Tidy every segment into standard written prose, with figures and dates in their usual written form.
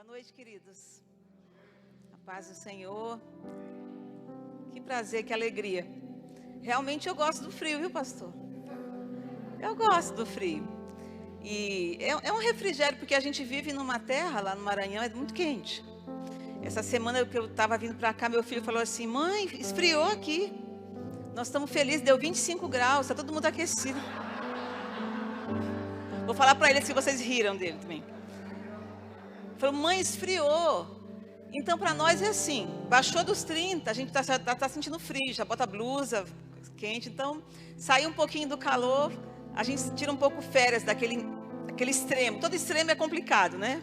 noite, queridos. A paz do Senhor. Que prazer, que alegria. Realmente eu gosto do frio, viu, pastor? Eu gosto do frio. E é um refrigério, porque a gente vive numa terra, lá no Maranhão, é muito quente. Essa semana que eu estava vindo para cá, meu filho falou assim: mãe, esfriou aqui. Nós estamos felizes, deu 25 graus, está todo mundo aquecido. Vou falar para ele se vocês riram dele também. Falou: mãe, esfriou. Então, para nós é assim, baixou dos 30, a gente tá sentindo frio, já bota blusa quente. Então, saiu um pouquinho do calor, a gente tira um pouco férias daquele extremo. Todo extremo é complicado, né?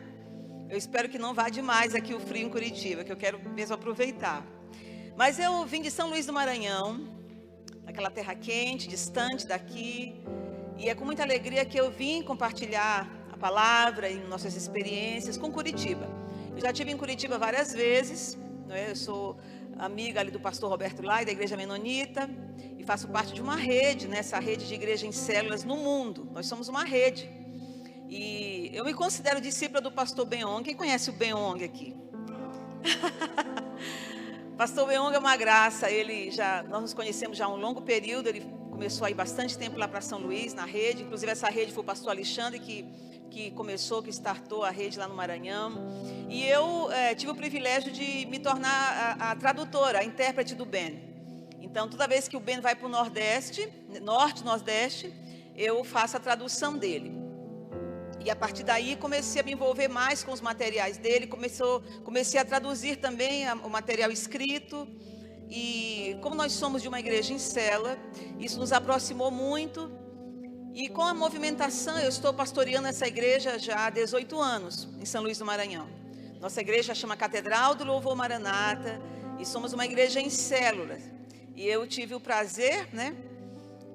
Eu espero que não vá demais aqui o frio em Curitiba, que eu quero mesmo aproveitar. Mas eu vim de São Luís do Maranhão, aquela terra quente, distante daqui. E é com muita alegria que eu vim compartilhar a palavra e nossas experiências com Curitiba. Eu já estive em Curitiba várias vezes, né? Eu sou amiga ali do pastor Roberto Lai, da Igreja Menonita, e faço parte de uma rede, né? Essa rede de igreja em células no mundo. Nós somos uma rede. E eu me considero discípula do pastor Ben-Ong. Quem conhece o Ben-Ong aqui? Pastor Ben-Ong é uma graça. Nós nos conhecemos já há um longo período. Ele começou aí bastante tempo lá para São Luís, na rede. Inclusive essa rede foi o pastor Alexandre que startou a rede lá no Maranhão. E eu tive o privilégio de me tornar a tradutora, a intérprete do Ben. Então, toda vez que o Ben vai para o Nordeste, Norte-Nordeste, eu faço a tradução dele. E a partir daí comecei a me envolver mais com os materiais dele, comecei a traduzir também o material escrito. E como nós somos de uma igreja em célula, isso nos aproximou muito. E com a movimentação, eu estou pastoreando essa igreja já há 18 anos, em São Luís do Maranhão. Nossa igreja chama Catedral do Louvor Maranata, e somos uma igreja em células. E eu tive o prazer, né,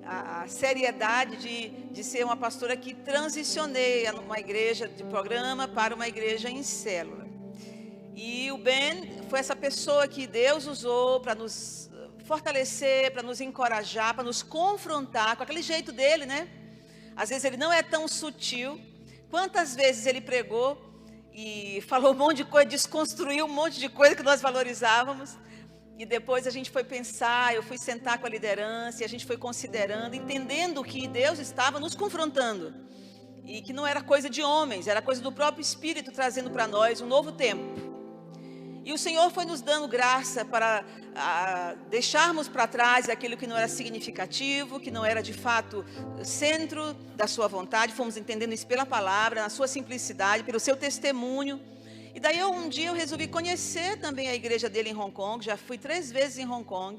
a seriedade de ser uma pastora que transicionei uma igreja de programa para uma igreja em célula. E o Ben foi essa pessoa que Deus usou para nos fortalecer, para nos encorajar, para nos confrontar com aquele jeito dele, né? Às vezes ele não é tão sutil. Quantas vezes ele pregou e falou um monte de coisa, desconstruiu um monte de coisa que nós valorizávamos. E depois a gente foi pensar, eu fui sentar com a liderança e a gente foi considerando, entendendo que Deus estava nos confrontando. E que não era coisa de homens, era coisa do próprio Espírito trazendo para nós um novo tempo. E o Senhor foi nos dando graça para deixarmos para trás aquilo que não era significativo, que não era de fato centro da sua vontade. Fomos entendendo isso pela palavra, na sua simplicidade, pelo seu testemunho. E daí um dia eu resolvi conhecer também a igreja dele em Hong Kong. Já fui 3 vezes em Hong Kong.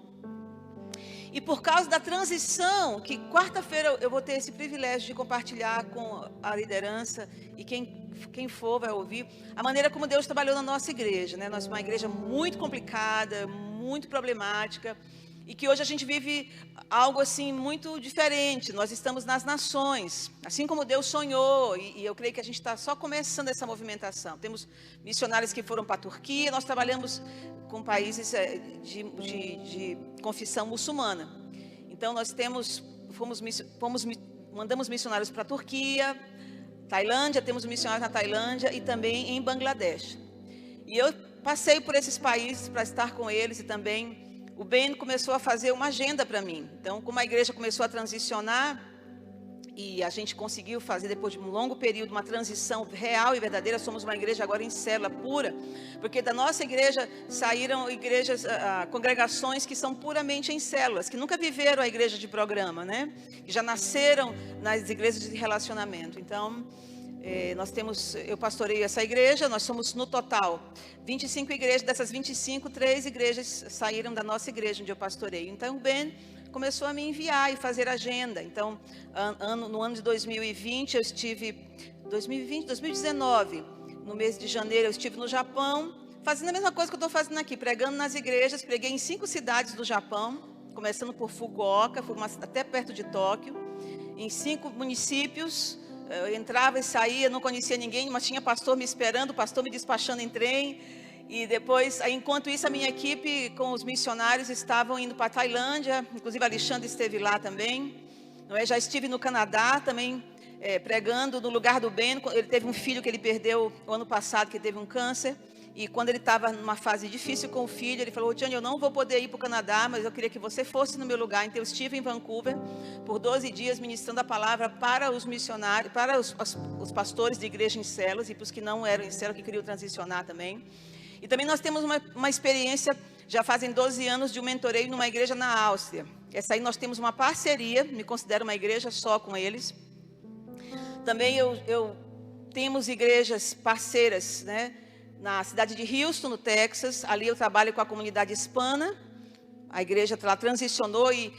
E por causa da transição, que quarta-feira eu vou ter esse privilégio de compartilhar com a liderança, e quem for vai ouvir, a maneira como Deus trabalhou na nossa igreja, né? Nós somos uma igreja muito complicada, muito problemática, e que hoje a gente vive algo assim muito diferente. Nós estamos nas nações, assim como Deus sonhou, e eu creio que a gente está só começando essa movimentação. Temos missionários que foram para a Turquia, nós trabalhamos com países de confissão muçulmana. Então nós mandamos missionários para a Turquia, Tailândia, temos missionários na Tailândia e também em Bangladesh. E eu passei por esses países para estar com eles, e também o Ben começou a fazer uma agenda para mim. Então, como a igreja começou a transicionar, e a gente conseguiu fazer, depois de um longo período, uma transição real e verdadeira. Somos uma igreja agora em célula pura, porque da nossa igreja saíram congregações que são puramente em células, que nunca viveram a igreja de programa, né? Que já nasceram nas igrejas de relacionamento. Então, eu pastoreio essa igreja. Nós somos no total 25 igrejas. Dessas 25, 3 igrejas saíram da nossa igreja onde eu pastoreio. Então o Ben começou a me enviar e fazer agenda. Então no ano de 2020 eu estive 2019, no mês de janeiro eu estive no Japão, fazendo a mesma coisa que eu estou fazendo aqui, pregando nas igrejas. Preguei em 5 cidades do Japão, começando por Fukuoka, até perto de Tóquio, em 5 municípios. Eu entrava e saía, não conhecia ninguém, mas tinha pastor me esperando, o pastor me despachando em trem. E depois, enquanto isso, a minha equipe com os missionários estavam indo para a Tailândia. Inclusive, Alexandre esteve lá também. Já estive no Canadá também, pregando no lugar do bem. Ele teve um filho que ele perdeu o ano passado, que teve um câncer. E quando ele estava numa fase difícil com o filho, ele falou: Tiane, eu não vou poder ir para o Canadá, mas eu queria que você fosse no meu lugar. Então eu estive em Vancouver por 12 dias ministrando a palavra para os missionários, para os pastores de igreja em células e para os que não eram em células, que queriam transicionar também. E também nós temos uma experiência, já fazem 12 anos, de um mentoreio numa igreja na Áustria. Essa aí nós temos uma parceria, me considero uma igreja só com eles. Também temos igrejas parceiras, né? Na cidade de Houston, no Texas. Ali eu trabalho com a comunidade hispana. A igreja lá transicionou e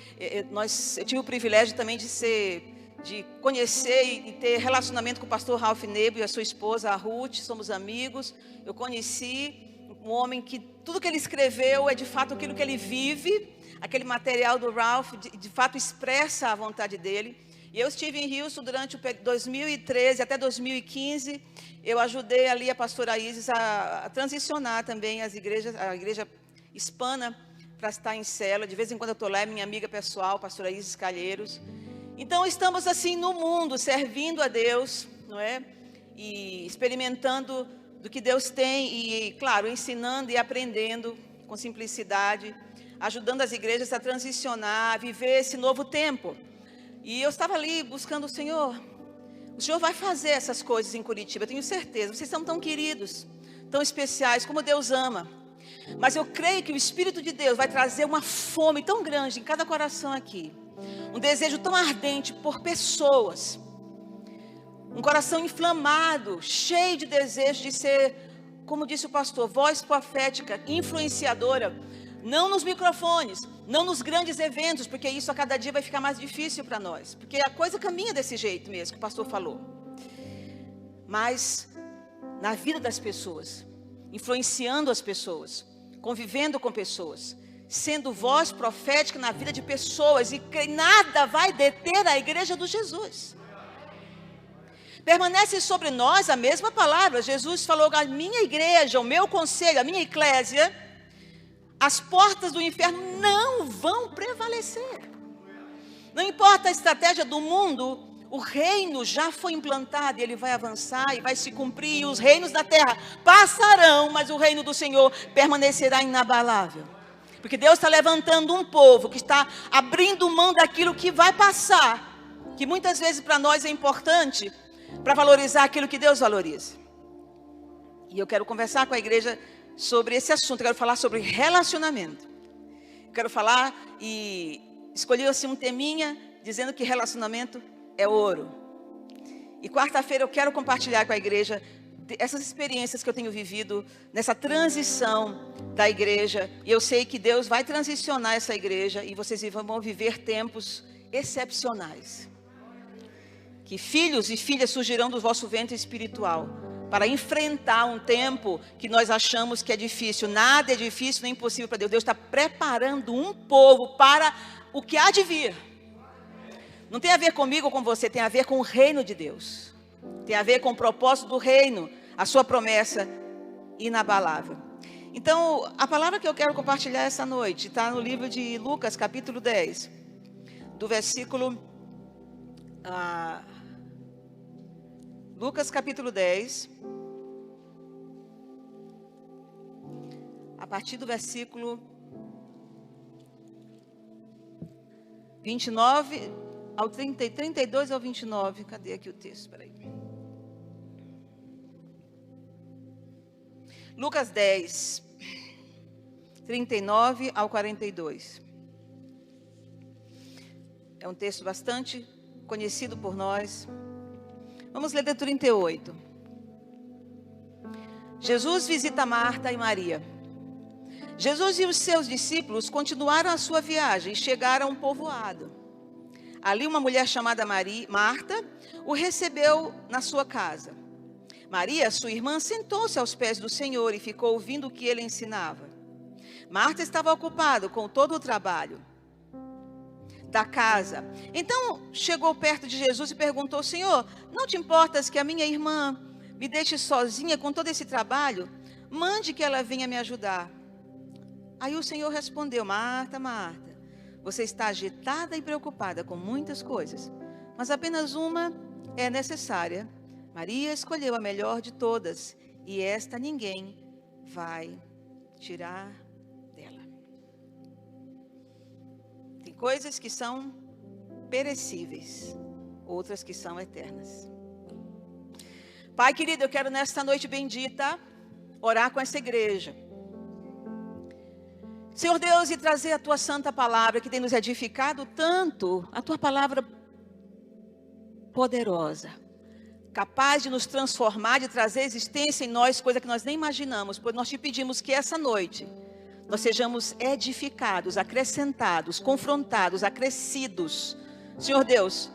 eu tive o privilégio também de conhecer e ter relacionamento com o pastor Ralph Nebo e a sua esposa, a Ruth. Somos amigos. Eu conheci um homem que tudo que ele escreveu é de fato aquilo que ele vive. Aquele material do Ralph de fato expressa a vontade dele. E eu estive em Houston durante 2013 até 2015. Eu ajudei ali a pastora Isis a transicionar também a igreja hispana para estar em célula. De vez em quando eu estou lá, é minha amiga pessoal, pastora Isis Calheiros. Então estamos assim no mundo, servindo a Deus, não é? E experimentando do que Deus tem e, claro, ensinando e aprendendo com simplicidade, ajudando as igrejas a transicionar, a viver esse novo tempo. E eu estava ali buscando o Senhor vai fazer essas coisas em Curitiba, eu tenho certeza. Vocês são tão queridos, tão especiais, como Deus ama. Mas eu creio que o Espírito de Deus vai trazer uma fome tão grande em cada coração aqui. Um desejo tão ardente por pessoas. Um coração inflamado, cheio de desejo de ser, como disse o pastor, voz profética, influenciadora. Não nos microfones, não nos grandes eventos, porque isso a cada dia vai ficar mais difícil para nós. Porque a coisa caminha desse jeito mesmo, que o pastor falou. Mas na vida das pessoas, influenciando as pessoas, convivendo com pessoas, sendo voz profética na vida de pessoas, e que nada vai deter a igreja do Jesus. Permanece sobre nós a mesma palavra. Jesus falou: a minha igreja, o meu conselho, a minha eclésia, as portas do inferno não vão prevalecer. Não importa a estratégia do mundo, o reino já foi implantado e ele vai avançar e vai se cumprir. E os reinos da terra passarão, mas o reino do Senhor permanecerá inabalável. Porque Deus está levantando um povo que está abrindo mão daquilo que vai passar, que muitas vezes para nós é importante, para valorizar aquilo que Deus valoriza. E eu quero conversar com a igreja sobre esse assunto. Eu quero falar sobre relacionamento. Eu quero falar e escolhi assim um teminha dizendo que relacionamento é ouro. E quarta-feira eu quero compartilhar com a igreja essas experiências que eu tenho vivido nessa transição da igreja. E eu sei que Deus vai transicionar essa igreja e vocês vão viver tempos excepcionais. Que filhos e filhas surgirão do vosso ventre espiritual para enfrentar um tempo que nós achamos que é difícil. Nada é difícil nem impossível para Deus. Deus está preparando um povo para o que há de vir. Não tem a ver comigo ou com você, tem a ver com o reino de Deus. Tem a ver com o propósito do reino, a sua promessa inabalável. Então, a palavra que eu quero compartilhar essa noite está no livro de Lucas, capítulo 10, do versículo... Lucas capítulo 10, a partir do versículo 29 ao 32 ao 29. Cadê aqui o texto? Espera aí. Lucas 10, 39 ao 42. É um texto bastante conhecido por nós. Vamos ler do 38. Jesus visita Marta e Maria. Jesus e os seus discípulos continuaram a sua viagem e chegaram a um povoado. Ali uma mulher chamada Marta o recebeu na sua casa. Maria, sua irmã, sentou-se aos pés do Senhor e ficou ouvindo o que ele ensinava. Marta estava ocupada com todo o trabalho da casa. Então chegou perto de Jesus e perguntou: Senhor, não te importas que a minha irmã me deixe sozinha com todo esse trabalho? Mande que ela venha me ajudar. Aí o Senhor respondeu: Marta, Marta, você está agitada e preocupada com muitas coisas, mas apenas uma é necessária. Maria escolheu a melhor de todas, e esta ninguém vai tirar dela. Tem coisas que são perecíveis, outras que são eternas. Pai querido, eu quero nesta noite bendita orar com essa igreja, Senhor Deus, e trazer a tua santa palavra que tem nos edificado tanto, a tua palavra poderosa, capaz de nos transformar, de trazer existência em nós, coisa que nós nem imaginamos. Pois nós te pedimos que essa noite nós sejamos edificados, acrescentados, confrontados, acrescidos, Senhor Deus,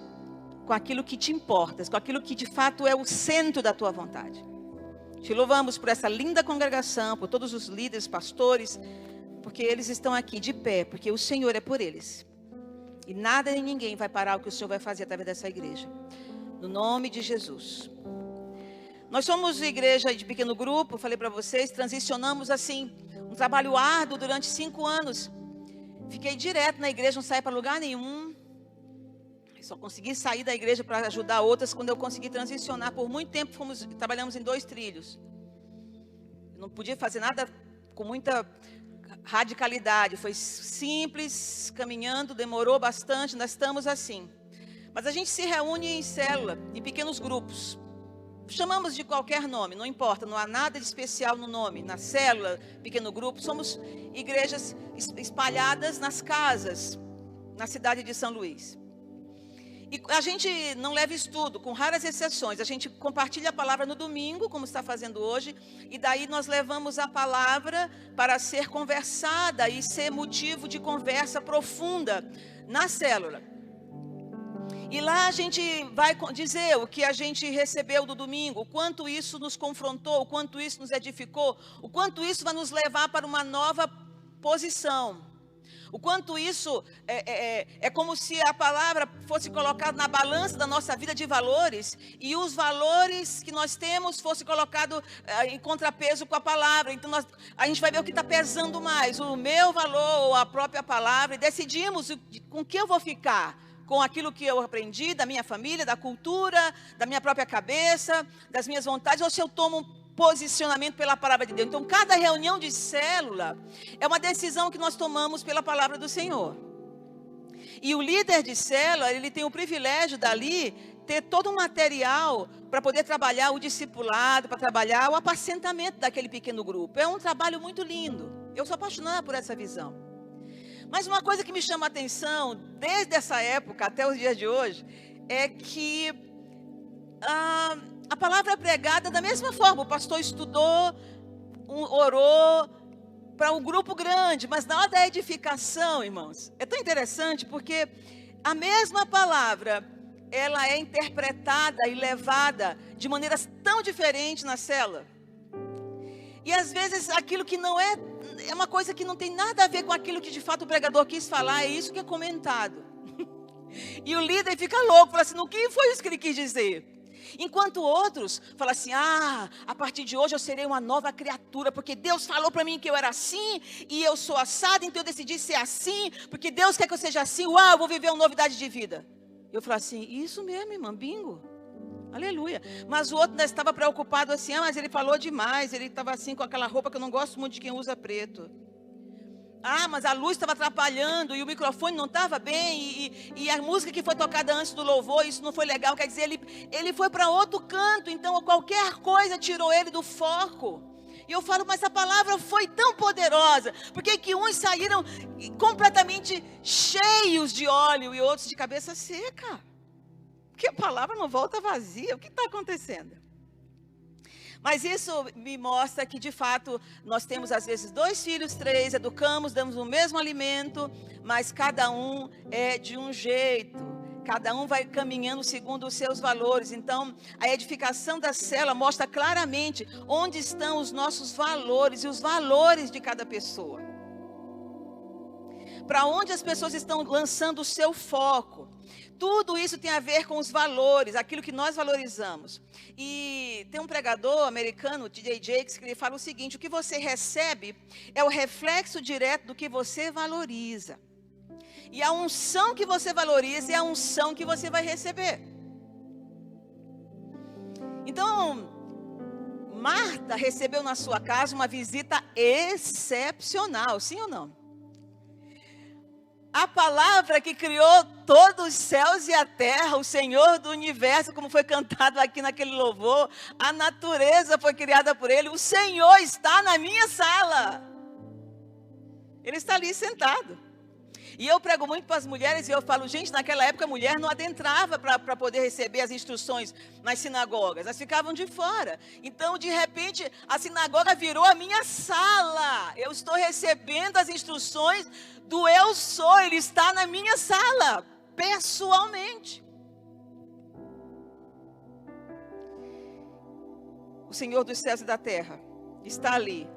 com aquilo que te importas, com aquilo que de fato é o centro da tua vontade. Te louvamos por essa linda congregação, por todos os líderes, pastores, porque eles estão aqui de pé, porque o Senhor é por eles. E nada nem ninguém vai parar o que o Senhor vai fazer através dessa igreja. No nome de Jesus. Nós somos igreja de pequeno grupo, falei para vocês, transicionamos assim, um trabalho árduo durante 5 anos. Fiquei direto na igreja, não saí para lugar nenhum. Só consegui sair da igreja para ajudar outras quando eu consegui transicionar. Por muito tempo trabalhamos em 2 trilhos. Eu não podia fazer nada com muita radicalidade, foi simples, caminhando, demorou bastante, nós estamos assim. Mas a gente se reúne em célula, em pequenos grupos. Chamamos de qualquer nome, não importa, não há nada de especial no nome. Na célula, pequeno grupo, somos igrejas espalhadas nas casas, na cidade de São Luís. E a gente não leva estudo, com raras exceções. A gente compartilha a palavra no domingo, como está fazendo hoje. E daí nós levamos a palavra para ser conversada e ser motivo de conversa profunda na célula. E lá a gente vai dizer o que a gente recebeu do domingo, o quanto isso nos confrontou, o quanto isso nos edificou, o quanto isso vai nos levar para uma nova posição. O quanto isso é como se a palavra fosse colocada na balança da nossa vida de valores e os valores que nós temos fosse colocado em contrapeso com a palavra. Então a gente vai ver o que está pesando mais, o meu valor ou a própria palavra, e decidimos com que eu vou ficar, com aquilo que eu aprendi da minha família, da cultura, da minha própria cabeça, das minhas vontades, ou se eu tomo posicionamento pela palavra de Deus. Então, cada reunião de célula é uma decisão que nós tomamos pela palavra do Senhor. E o líder de célula, ele tem o privilégio dali ter todo um material para poder trabalhar o discipulado, para trabalhar o apacentamento daquele pequeno grupo. É um trabalho muito lindo. Eu sou apaixonada por essa visão. Mas uma coisa que me chama a atenção, desde essa época até os dias de hoje, é que a palavra é pregada da mesma forma. O pastor estudou, orou para um grupo grande, mas na hora da edificação, irmãos, é tão interessante porque a mesma palavra, ela é interpretada e levada de maneiras tão diferentes na célula. E às vezes aquilo que não é uma coisa que não tem nada a ver com aquilo que de fato o pregador quis falar, é isso que é comentado. E o líder fica louco, fala assim, no que foi isso que ele quis dizer? Enquanto outros falam assim, a partir de hoje eu serei uma nova criatura, porque Deus falou para mim que eu era assim, e eu sou assado, então eu decidi ser assim, porque Deus quer que eu seja assim, uau, eu vou viver uma novidade de vida. Eu falo assim, isso mesmo, irmã, bingo, aleluia. Mas o outro estava preocupado assim, mas ele falou demais, ele estava assim com aquela roupa que eu não gosto muito de quem usa preto. Mas a luz estava atrapalhando e o microfone não estava bem e a música que foi tocada antes do louvor, isso não foi legal. Quer dizer, ele foi para outro canto, então qualquer coisa tirou ele do foco. E eu falo, mas a palavra foi tão poderosa. Por que uns saíram completamente cheios de óleo e outros de cabeça seca? Porque a palavra não volta vazia. O que está acontecendo? Mas isso me mostra que, de fato, nós temos, às vezes, 2 filhos, 3, educamos, damos o mesmo alimento, mas cada um é de um jeito. Cada um vai caminhando segundo os seus valores. Então, a edificação da célula mostra claramente onde estão os nossos valores e os valores de cada pessoa. Para onde as pessoas estão lançando o seu foco. Tudo isso tem a ver com os valores, aquilo que nós valorizamos. E tem um pregador americano, T.D. Jakes, que ele fala o seguinte, o que você recebe é o reflexo direto do que você valoriza. E a unção que você valoriza é a unção que você vai receber. Então, Marta recebeu na sua casa uma visita excepcional, sim ou não? A palavra que criou todos os céus e a terra, o Senhor do universo, como foi cantado aqui naquele louvor, a natureza foi criada por Ele, o Senhor está na minha sala. Ele está ali sentado. E eu prego muito para as mulheres e eu falo, gente, naquela época a mulher não adentrava para poder receber as instruções nas sinagogas, elas ficavam de fora. Então, de repente, a sinagoga virou a minha sala. Eu estou recebendo as instruções do eu sou, Ele está na minha sala, pessoalmente. O Senhor dos céus e da terra está ali.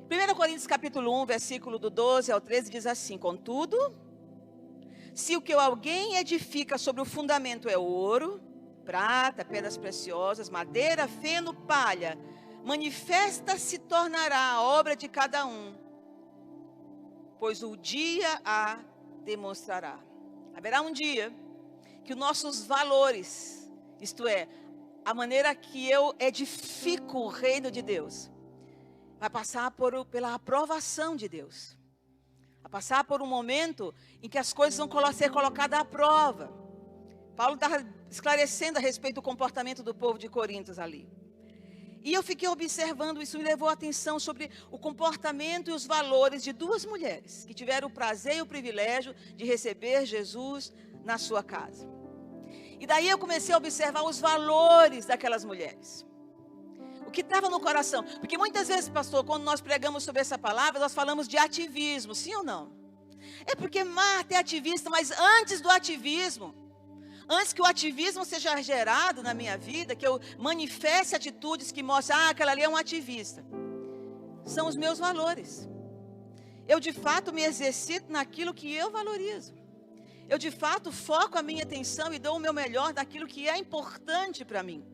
1 Coríntios capítulo 1, versículo do 12 ao 13 diz assim: contudo, se o que alguém edifica sobre o fundamento é ouro, prata, pedras preciosas, madeira, feno, palha, manifesta se tornará a obra de cada um, pois o dia a demonstrará. Haverá um dia que os nossos valores, isto é, a maneira que eu edifico o reino de Deus, vai passar pela aprovação de Deus. Vai passar por um momento em que as coisas vão ser colocadas à prova. Paulo está esclarecendo a respeito do comportamento do povo de Corinto ali. E eu fiquei observando isso, me levou a atenção sobre o comportamento e os valores de duas mulheres que tiveram o prazer e o privilégio de receber Jesus na sua casa. E daí eu comecei a observar os valores daquelas mulheres. O que estava no coração. Porque muitas vezes, pastor, quando nós pregamos sobre essa palavra, nós falamos de ativismo, sim ou não? É porque Marta é ativista, mas antes do ativismo, antes que o ativismo seja gerado na minha vida, que eu manifeste atitudes que mostram, aquela ali é um ativista, são os meus valores. Eu de fato me exercito naquilo que eu valorizo. Eu de fato foco a minha atenção e dou o meu melhor daquilo que é importante para mim.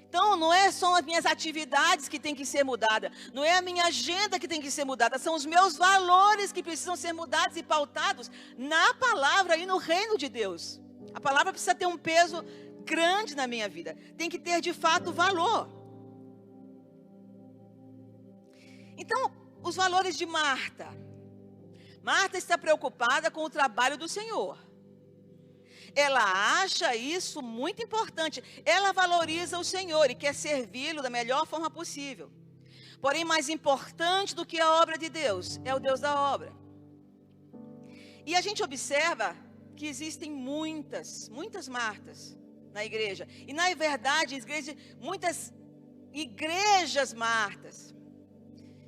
Então, não é só as minhas atividades que tem que ser mudada, não é a minha agenda que tem que ser mudada, são os meus valores que precisam ser mudados e pautados na palavra e no reino de Deus. A palavra precisa ter um peso grande na minha vida, tem que ter de fato valor. Então, os valores de Marta. Marta está preocupada com o trabalho do Senhor. Ela acha isso muito importante. Ela valoriza o Senhor e quer servi-lo da melhor forma possível. Porém, mais importante do que a obra de Deus é o Deus da obra. E a gente observa que existem muitas Martas na igreja. E na verdade, muitas igrejas Martas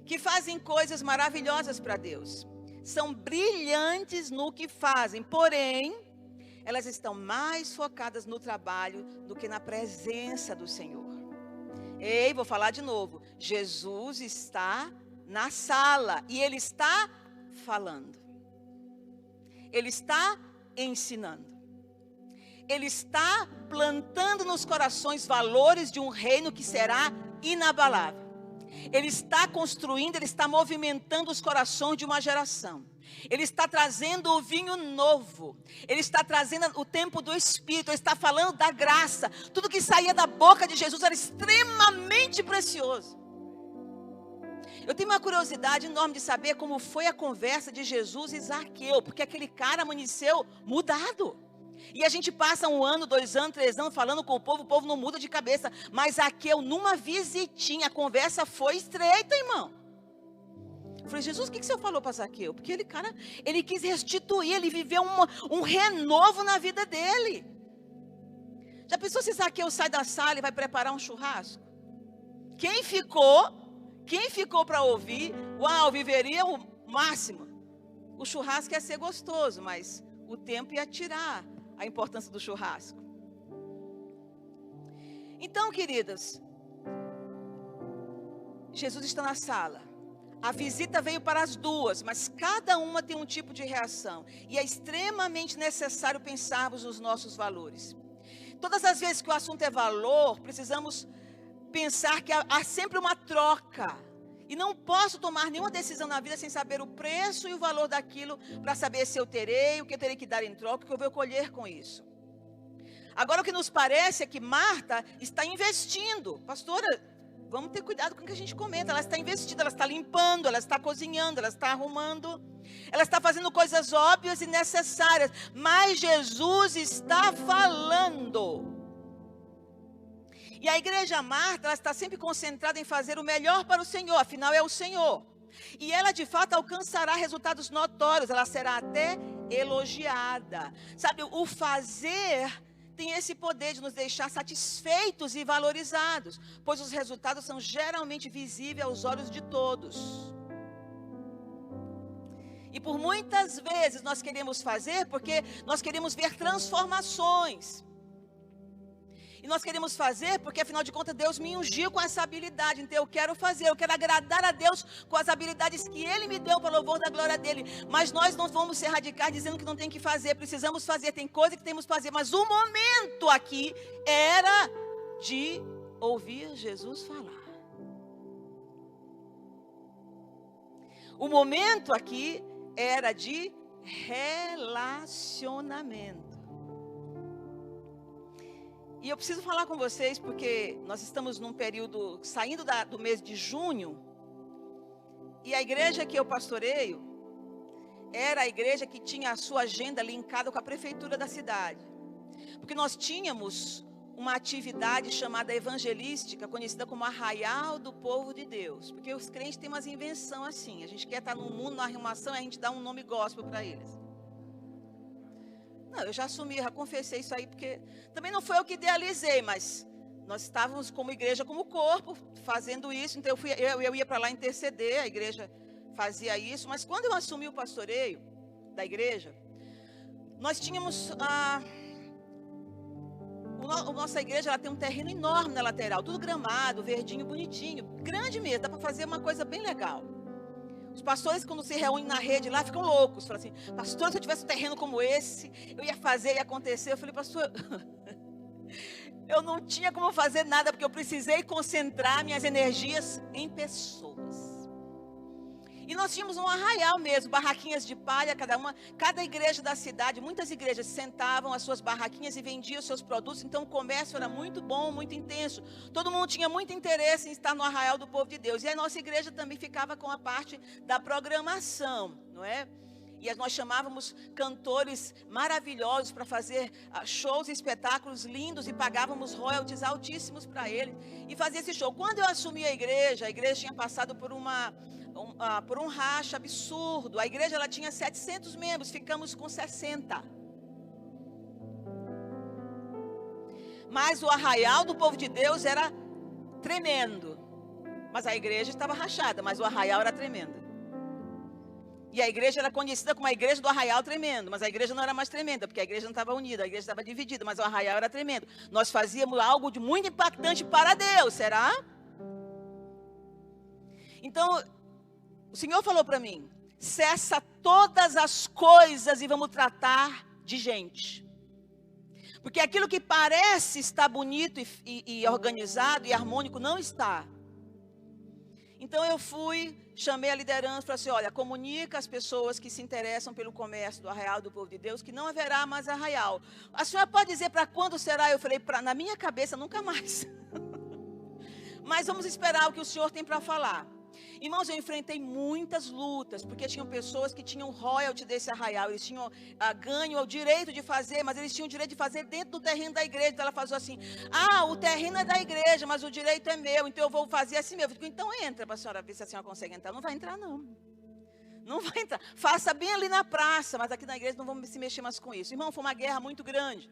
que fazem coisas maravilhosas para Deus. São brilhantes no que fazem, porém, elas estão mais focadas no trabalho do que na presença do Senhor. Ei, vou falar de novo. Jesus está na sala e Ele está falando. Ele está ensinando. Ele está plantando nos corações valores de um reino que será inabalável. Ele está construindo, Ele está movimentando os corações de uma geração. Ele está trazendo o vinho novo. Ele está trazendo o tempo do Espírito. Ele está falando da graça. Tudo que saía da boca de Jesus era extremamente precioso. Eu tenho uma curiosidade enorme de saber como foi a conversa de Jesus e Zaqueu. Porque aquele cara amanheceu mudado. E a gente passa 1 ano, 2 anos, 3 anos falando com o povo não muda de cabeça. Mas Zaqueu, numa visitinha, a conversa foi estreita, irmão. Eu falei, Jesus, o que o Senhor falou para Zaqueu? Porque ele quis restituir, ele viveu um renovo na vida dele. Já pensou se Zaqueu sai da sala e vai preparar um churrasco? Quem ficou para ouvir, viveria o máximo. O churrasco ia ser gostoso, mas o tempo ia tirar a importância do churrasco. Então, queridas, Jesus está na sala. A visita veio para as duas, mas cada uma tem um tipo de reação. E é extremamente necessário pensarmos nos nossos valores. Todas as vezes que o assunto é valor, precisamos pensar que há sempre uma troca. E não posso tomar nenhuma decisão na vida sem saber o preço e o valor daquilo, para saber se eu terei, o que eu terei que dar em troca, o que eu vou colher com isso. Agora, o que nos parece é que Marta está investindo. Pastora, vamos ter cuidado com o que a gente comenta. Ela está investindo, ela está limpando, ela está cozinhando, ela está arrumando. Ela está fazendo coisas óbvias e necessárias. Mas Jesus está falando. E a igreja Marta, ela está sempre concentrada em fazer o melhor para o Senhor. Afinal, é o Senhor. E ela, de fato, alcançará resultados notórios. Ela será até elogiada. Sabe, o fazer tem esse poder de nos deixar satisfeitos e valorizados, pois os resultados são geralmente visíveis aos olhos de todos. E por muitas vezes nós queremos fazer porque nós queremos ver transformações. E nós queremos fazer porque, afinal de contas, Deus me ungiu com essa habilidade. Então eu quero fazer, eu quero agradar a Deus com as habilidades que Ele me deu para o louvor da glória dEle. Mas nós não vamos ser radicais dizendo que não tem que fazer. Precisamos fazer, tem coisa que temos que fazer. Mas o momento aqui era de ouvir Jesus falar. O momento aqui era de relacionamento. E eu preciso falar com vocês porque nós estamos num período, saindo do mês de junho, e a igreja que eu pastoreio era a igreja que tinha a sua agenda linkada com a prefeitura da cidade. Porque nós tínhamos uma atividade chamada evangelística, conhecida como Arraial do Povo de Deus. Porque os crentes têm umas invenções assim, a gente quer estar no mundo, na arrumação, e a gente dá um nome gospel para eles. Não, eu já assumi, já confessei isso aí, porque também não foi eu que idealizei, mas nós estávamos como igreja, como corpo, fazendo isso. Então eu ia para lá interceder, a igreja fazia isso. Mas quando eu assumi o pastoreio da igreja, nós tínhamos a nossa igreja, ela tem um terreno enorme na lateral, tudo gramado, verdinho, bonitinho, grande mesmo, dá para fazer uma coisa bem legal. Os pastores, quando se reúnem na rede lá, ficam loucos. Falam assim, pastor, se eu tivesse um terreno como esse, eu ia fazer, ia acontecer. Eu falei, pastor, eu não tinha como fazer nada, porque eu precisei concentrar minhas energias em pessoas. E nós tínhamos um arraial mesmo, barraquinhas de palha, cada igreja da cidade, muitas igrejas sentavam as suas barraquinhas e vendiam os seus produtos. Então o comércio era muito bom, muito intenso. Todo mundo tinha muito interesse em estar no Arraial do Povo de Deus. E a nossa igreja também ficava com a parte da programação, não é? E nós chamávamos cantores maravilhosos para fazer shows e espetáculos lindos e pagávamos royalties altíssimos para eles. E fazia esse show. Quando eu assumi a igreja tinha passado por um racha absurdo. A igreja ela tinha 700 membros, ficamos com 60. Mas o Arraial do Povo de Deus era tremendo. Mas a igreja estava rachada, mas o arraial era tremendo. E a igreja era conhecida como a igreja do arraial tremendo, mas a igreja não era mais tremenda, porque a igreja não estava unida, a igreja estava dividida, mas o arraial era tremendo. Nós fazíamos algo de muito impactante para Deus, será? Então, o Senhor falou para mim, cessa todas as coisas e vamos tratar de gente. Porque aquilo que parece estar bonito e organizado e harmônico não está. Então eu chamei a liderança e falei assim, olha, comunica às pessoas que se interessam pelo comércio do Arraial do Povo de Deus, que não haverá mais arraial. A senhora pode dizer para quando será? Eu falei, na minha cabeça, nunca mais. Mas vamos esperar o que o Senhor tem para falar. Irmãos, eu enfrentei muitas lutas, porque tinham pessoas que tinham royalty desse arraial, eles tinham ganho o direito de fazer, mas eles tinham o direito de fazer dentro do terreno da igreja. Então ela falou assim, o terreno é da igreja, mas o direito é meu, então eu vou fazer assim mesmo. Eu digo, então entra para a senhora ver se a senhora consegue entrar. Não vai entrar não, não vai entrar, faça bem ali na praça, mas aqui na igreja não vamos se mexer mais com isso. Irmão, foi uma guerra muito grande.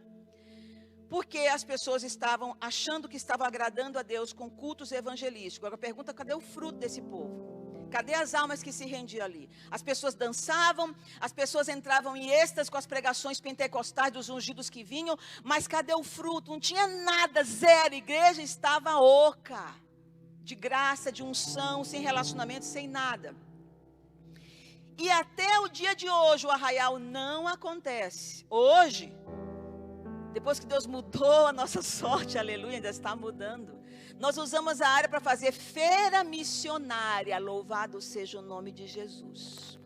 Porque as pessoas estavam achando que estavam agradando a Deus com cultos evangelísticos. Agora pergunta, cadê o fruto desse povo? Cadê as almas que se rendiam ali? As pessoas dançavam, as pessoas entravam em êxtase com as pregações pentecostais dos ungidos que vinham, mas cadê o fruto? Não tinha nada, zero. A igreja estava oca, de graça, de unção, sem relacionamento, sem nada. E até o dia de hoje o arraial não acontece. Hoje, depois que Deus mudou a nossa sorte, aleluia, ainda está mudando. Nós usamos a área para fazer feira missionária, louvado seja o nome de Jesus.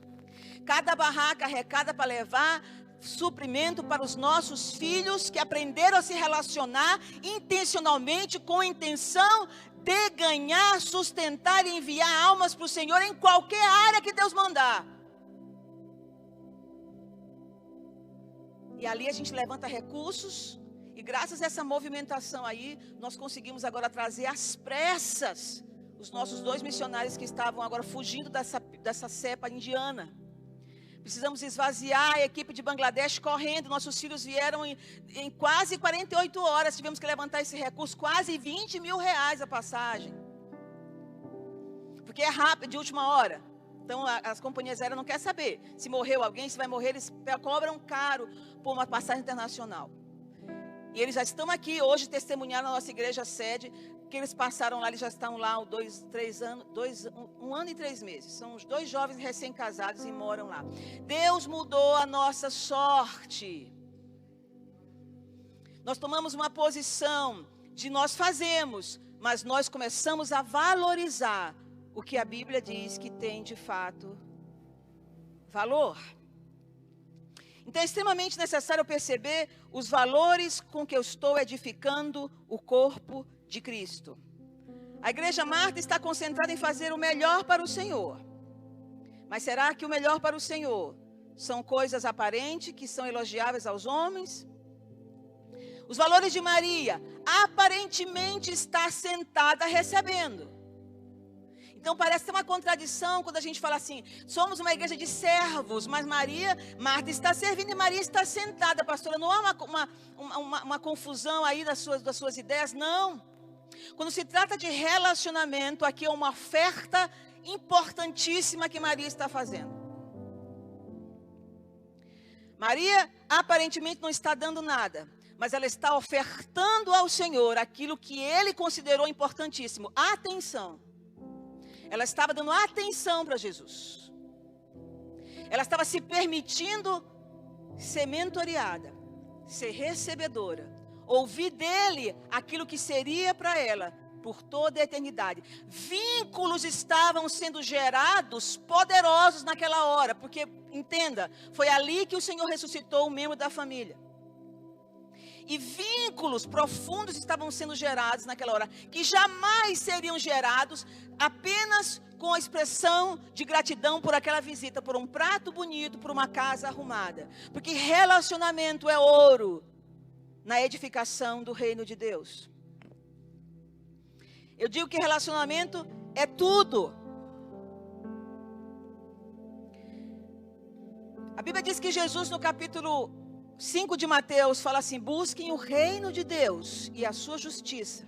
Cada barraca arrecada para levar suprimento para os nossos filhos que aprenderam a se relacionar intencionalmente com a intenção de ganhar, sustentar e enviar almas para o Senhor em qualquer área que Deus mandar. E ali a gente levanta recursos e graças a essa movimentação aí, nós conseguimos agora trazer às pressas os nossos 2 missionários que estavam agora fugindo dessa cepa indiana. Precisamos esvaziar a equipe de Bangladesh correndo. Nossos filhos vieram em quase 48 horas. Tivemos que levantar esse recurso, quase 20 mil reais a passagem. Porque é rápido, de última hora. Então as companhias aéreas não querem saber. Se morreu alguém, se vai morrer, eles cobram caro por uma passagem internacional. E eles já estão aqui, hoje testemunharam na nossa igreja sede, que eles passaram lá, eles já estão lá há 1 ano e 3 meses. São os 2 jovens recém-casados e moram lá. Deus mudou a nossa sorte. Nós tomamos uma posição de nós fazemos, mas nós começamos a valorizar o que a Bíblia diz que tem de fato valor. Então é extremamente necessário perceber os valores com que eu estou edificando o corpo de Cristo. A igreja Marta está concentrada em fazer o melhor para o Senhor. Mas será que o melhor para o Senhor são coisas aparentes que são elogiáveis aos homens? Os valores de Maria aparentemente está sentada recebendo. Então parece ter uma contradição quando a gente fala assim, somos uma igreja de servos, mas Marta está servindo e Maria está sentada, pastora. Não há uma confusão aí das suas ideias? Não. Quando se trata de relacionamento, aqui é uma oferta importantíssima que Maria está fazendo. Maria aparentemente não está dando nada, mas ela está ofertando ao Senhor aquilo que Ele considerou importantíssimo. Atenção. Ela estava dando atenção para Jesus. Ela estava se permitindo ser mentoreada, ser recebedora, ouvir dele aquilo que seria para ela por toda a eternidade. Vínculos estavam sendo gerados poderosos naquela hora, porque, entenda, foi ali que o Senhor ressuscitou um membro da família. E vínculos profundos estavam sendo gerados naquela hora, que jamais seriam gerados apenas com a expressão de gratidão por aquela visita, por um prato bonito, por uma casa arrumada. Porque relacionamento é ouro na edificação do reino de Deus. Eu digo que relacionamento é tudo. A Bíblia diz que Jesus, no capítulo 5 de Mateus, fala assim: busquem o reino de Deus e a sua justiça.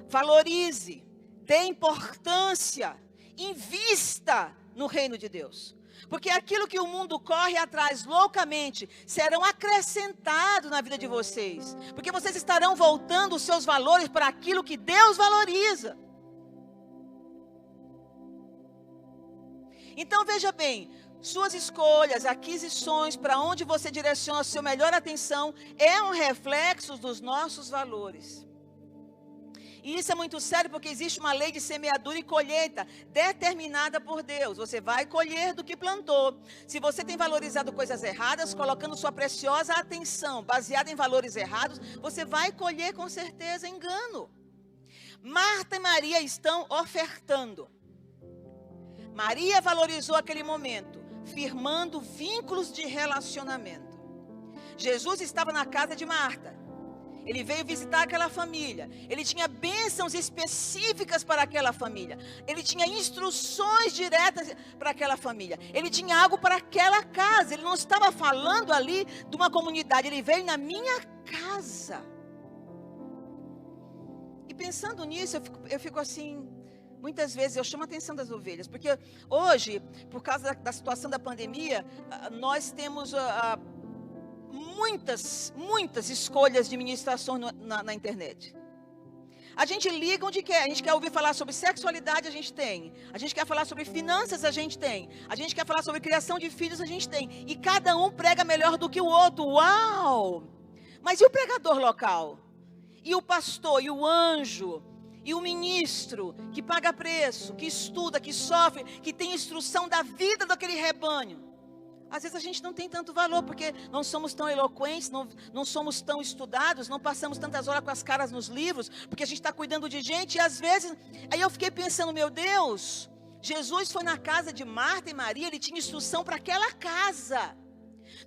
Valorize, dê importância, invista no reino de Deus. Porque aquilo que o mundo corre atrás loucamente serão acrescentados na vida de vocês. Porque vocês estarão voltando os seus valores para aquilo que Deus valoriza. Então veja bem, suas escolhas, aquisições, para onde você direciona a sua melhor atenção, é um reflexo dos nossos valores. E isso é muito sério porque existe uma lei de semeadura e colheita determinada por Deus. Você vai colher do que plantou. Se você tem valorizado coisas erradas, colocando sua preciosa atenção baseada em valores errados, você vai colher com certeza engano. Marta e Maria estão ofertando. Maria valorizou aquele momento, firmando vínculos de relacionamento. Jesus estava na casa de Marta. Ele veio visitar aquela família. Ele tinha bênçãos específicas para aquela família. Ele tinha instruções diretas para aquela família. Ele tinha algo para aquela casa. Ele não estava falando ali de uma comunidade. Ele veio na minha casa. E pensando nisso, eu fico assim... Muitas vezes eu chamo a atenção das ovelhas, porque hoje, por causa da situação da pandemia, nós temos muitas escolhas de ministrações na internet. A gente liga onde quer, a gente quer ouvir falar sobre sexualidade, a gente tem. A gente quer falar sobre finanças, a gente tem. A gente quer falar sobre criação de filhos, a gente tem. E cada um prega melhor do que o outro. Uau! Mas e o pregador local? E o pastor? E o anjo? E o ministro que paga preço, que estuda, que sofre, que tem instrução da vida daquele rebanho? Às vezes a gente não tem tanto valor, porque não somos tão eloquentes, não somos tão estudados, não passamos tantas horas com as caras nos livros, porque a gente está cuidando de gente, e às vezes, aí eu fiquei pensando, meu Deus, Jesus foi na casa de Marta e Maria, ele tinha instrução para aquela casa.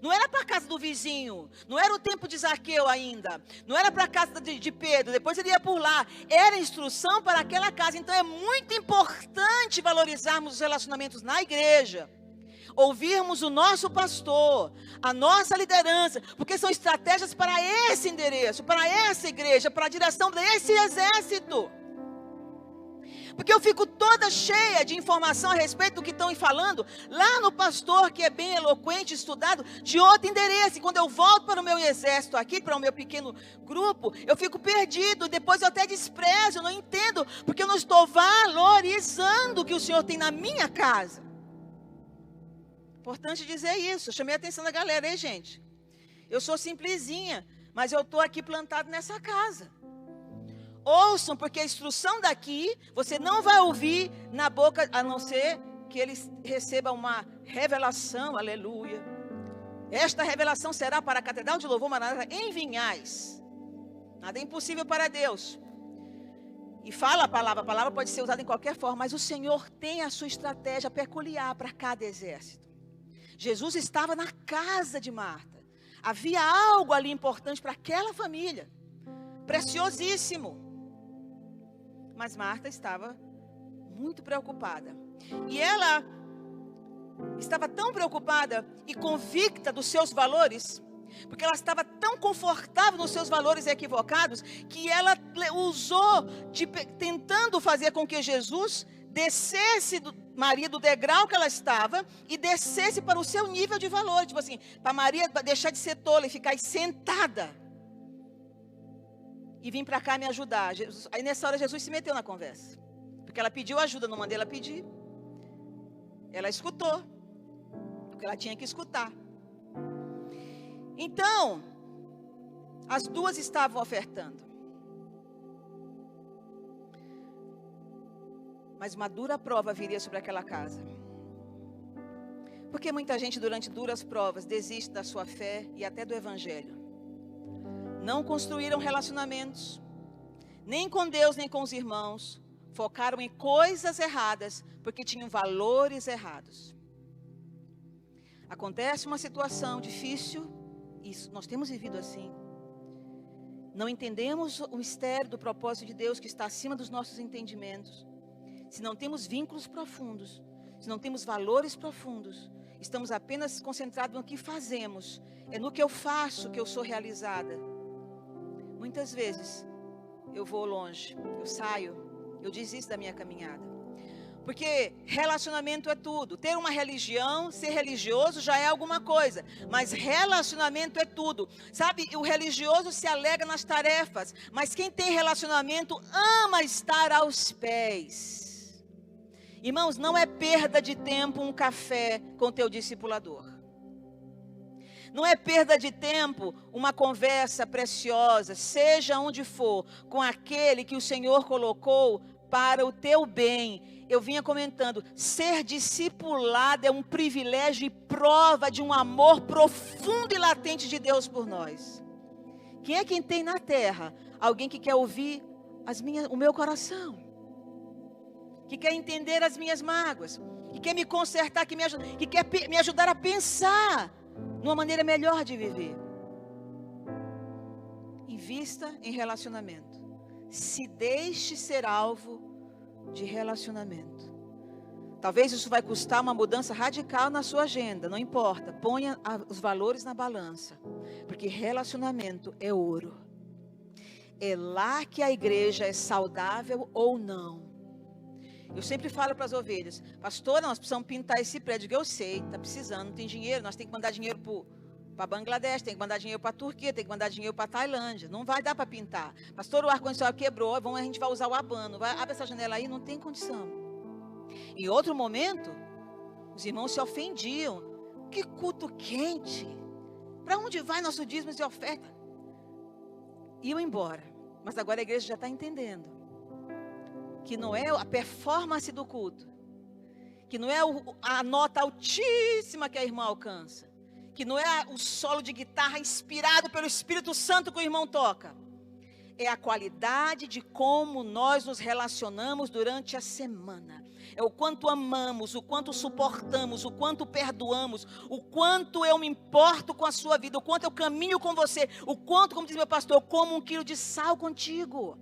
Não era para a casa do vizinho, não era o tempo de Zaqueu ainda, não era para a casa de Pedro, depois ele ia por lá, era instrução para aquela casa. Então é muito importante valorizarmos os relacionamentos na igreja, ouvirmos o nosso pastor, a nossa liderança, porque são estratégias para esse endereço, para essa igreja, para a direção desse exército. Porque eu fico toda cheia de informação a respeito do que estão falando lá no pastor, que é bem eloquente, estudado, de outro endereço. E quando eu volto para o meu exército aqui, para o meu pequeno grupo, eu fico perdido. Depois eu até desprezo, eu não entendo, porque eu não estou valorizando o que o Senhor tem na minha casa. Importante dizer isso. Eu chamei a atenção da galera, hein, gente? Eu sou simplesinha, mas eu estou aqui plantado nessa casa. Ouçam, porque a instrução daqui, você não vai ouvir na boca, a não ser que ele receba uma revelação, aleluia. Esta revelação será para a Catedral de Louvor Maranata em Vinhais. Nada é impossível para Deus. E fala a palavra pode ser usada em qualquer forma, mas o Senhor tem a sua estratégia peculiar para cada exército. Jesus estava na casa de Marta. Havia algo ali importante para aquela família. Preciosíssimo. Mas Marta estava muito preocupada. E ela estava tão preocupada e convicta dos seus valores, porque ela estava tão confortável nos seus valores equivocados, que ela usou, tentando fazer com que Jesus descesse Maria do degrau que ela estava e descesse para o seu nível de valor. Tipo assim, para Maria deixar de ser tola e ficar aí sentada. E vir para cá me ajudar. Aí nessa hora Jesus se meteu na conversa. Porque ela pediu ajuda, não mandei ela pedir. Ela escutou. Porque ela tinha que escutar. Então, as duas estavam ofertando. Mas uma dura prova viria sobre aquela casa. Porque muita gente durante duras provas desiste da sua fé e até do evangelho. Não construíram relacionamentos, nem com Deus, nem com os irmãos. Focaram em coisas erradas, porque tinham valores errados. Acontece uma situação difícil, e nós temos vivido assim. Não entendemos o mistério do propósito de Deus que está acima dos nossos entendimentos. Se não temos vínculos profundos, se não temos valores profundos, estamos apenas concentrados no que fazemos. É no que eu faço que eu sou realizada. Muitas vezes eu vou longe, eu saio, eu desisto da minha caminhada. Porque relacionamento é tudo. Ter uma religião, ser religioso já é alguma coisa. Mas relacionamento é tudo. Sabe, o religioso se alegra nas tarefas. Mas quem tem relacionamento ama estar aos pés. Irmãos, não é perda de tempo um café com teu discipulador. Não é perda de tempo uma conversa preciosa, seja onde for, com aquele que o Senhor colocou para o teu bem. Eu vinha comentando, ser discipulado é um privilégio e prova de um amor profundo e latente de Deus por nós. Quem tem na terra alguém que quer ouvir o meu coração? Que quer entender as minhas mágoas? Que quer me consertar, que quer me ajudar a pensar numa maneira melhor de viver? Invista em relacionamento. Se deixe ser alvo de relacionamento. Talvez isso vai custar uma mudança radical na sua agenda, não importa. Ponha os valores na balança, porque relacionamento é ouro. É lá que a igreja é saudável ou não. Eu sempre falo para as ovelhas, pastora, nós precisamos pintar esse prédio, que eu sei, está precisando, não tem dinheiro, nós temos que mandar dinheiro para Bangladesh, tem que mandar dinheiro para a Turquia, tem que mandar dinheiro para a Tailândia, não vai dar para pintar. Pastor, o ar-condicionado quebrou, a gente vai usar o abano, abre essa janela aí, não tem condição. Em outro momento, os irmãos se ofendiam, que culto quente, para onde vai nosso dízimo e oferta? Iam embora, mas agora a igreja já está entendendo que não é a performance do culto que não é a nota altíssima que a irmã alcança, que não é o solo de guitarra inspirado pelo Espírito Santo que o irmão toca. É a qualidade de como nós nos relacionamos durante a semana. É o quanto amamos, o quanto suportamos, o quanto perdoamos, o quanto eu me importo com a sua vida, o quanto eu caminho com você, o quanto, como diz meu pastor, eu como 1 quilo de sal contigo.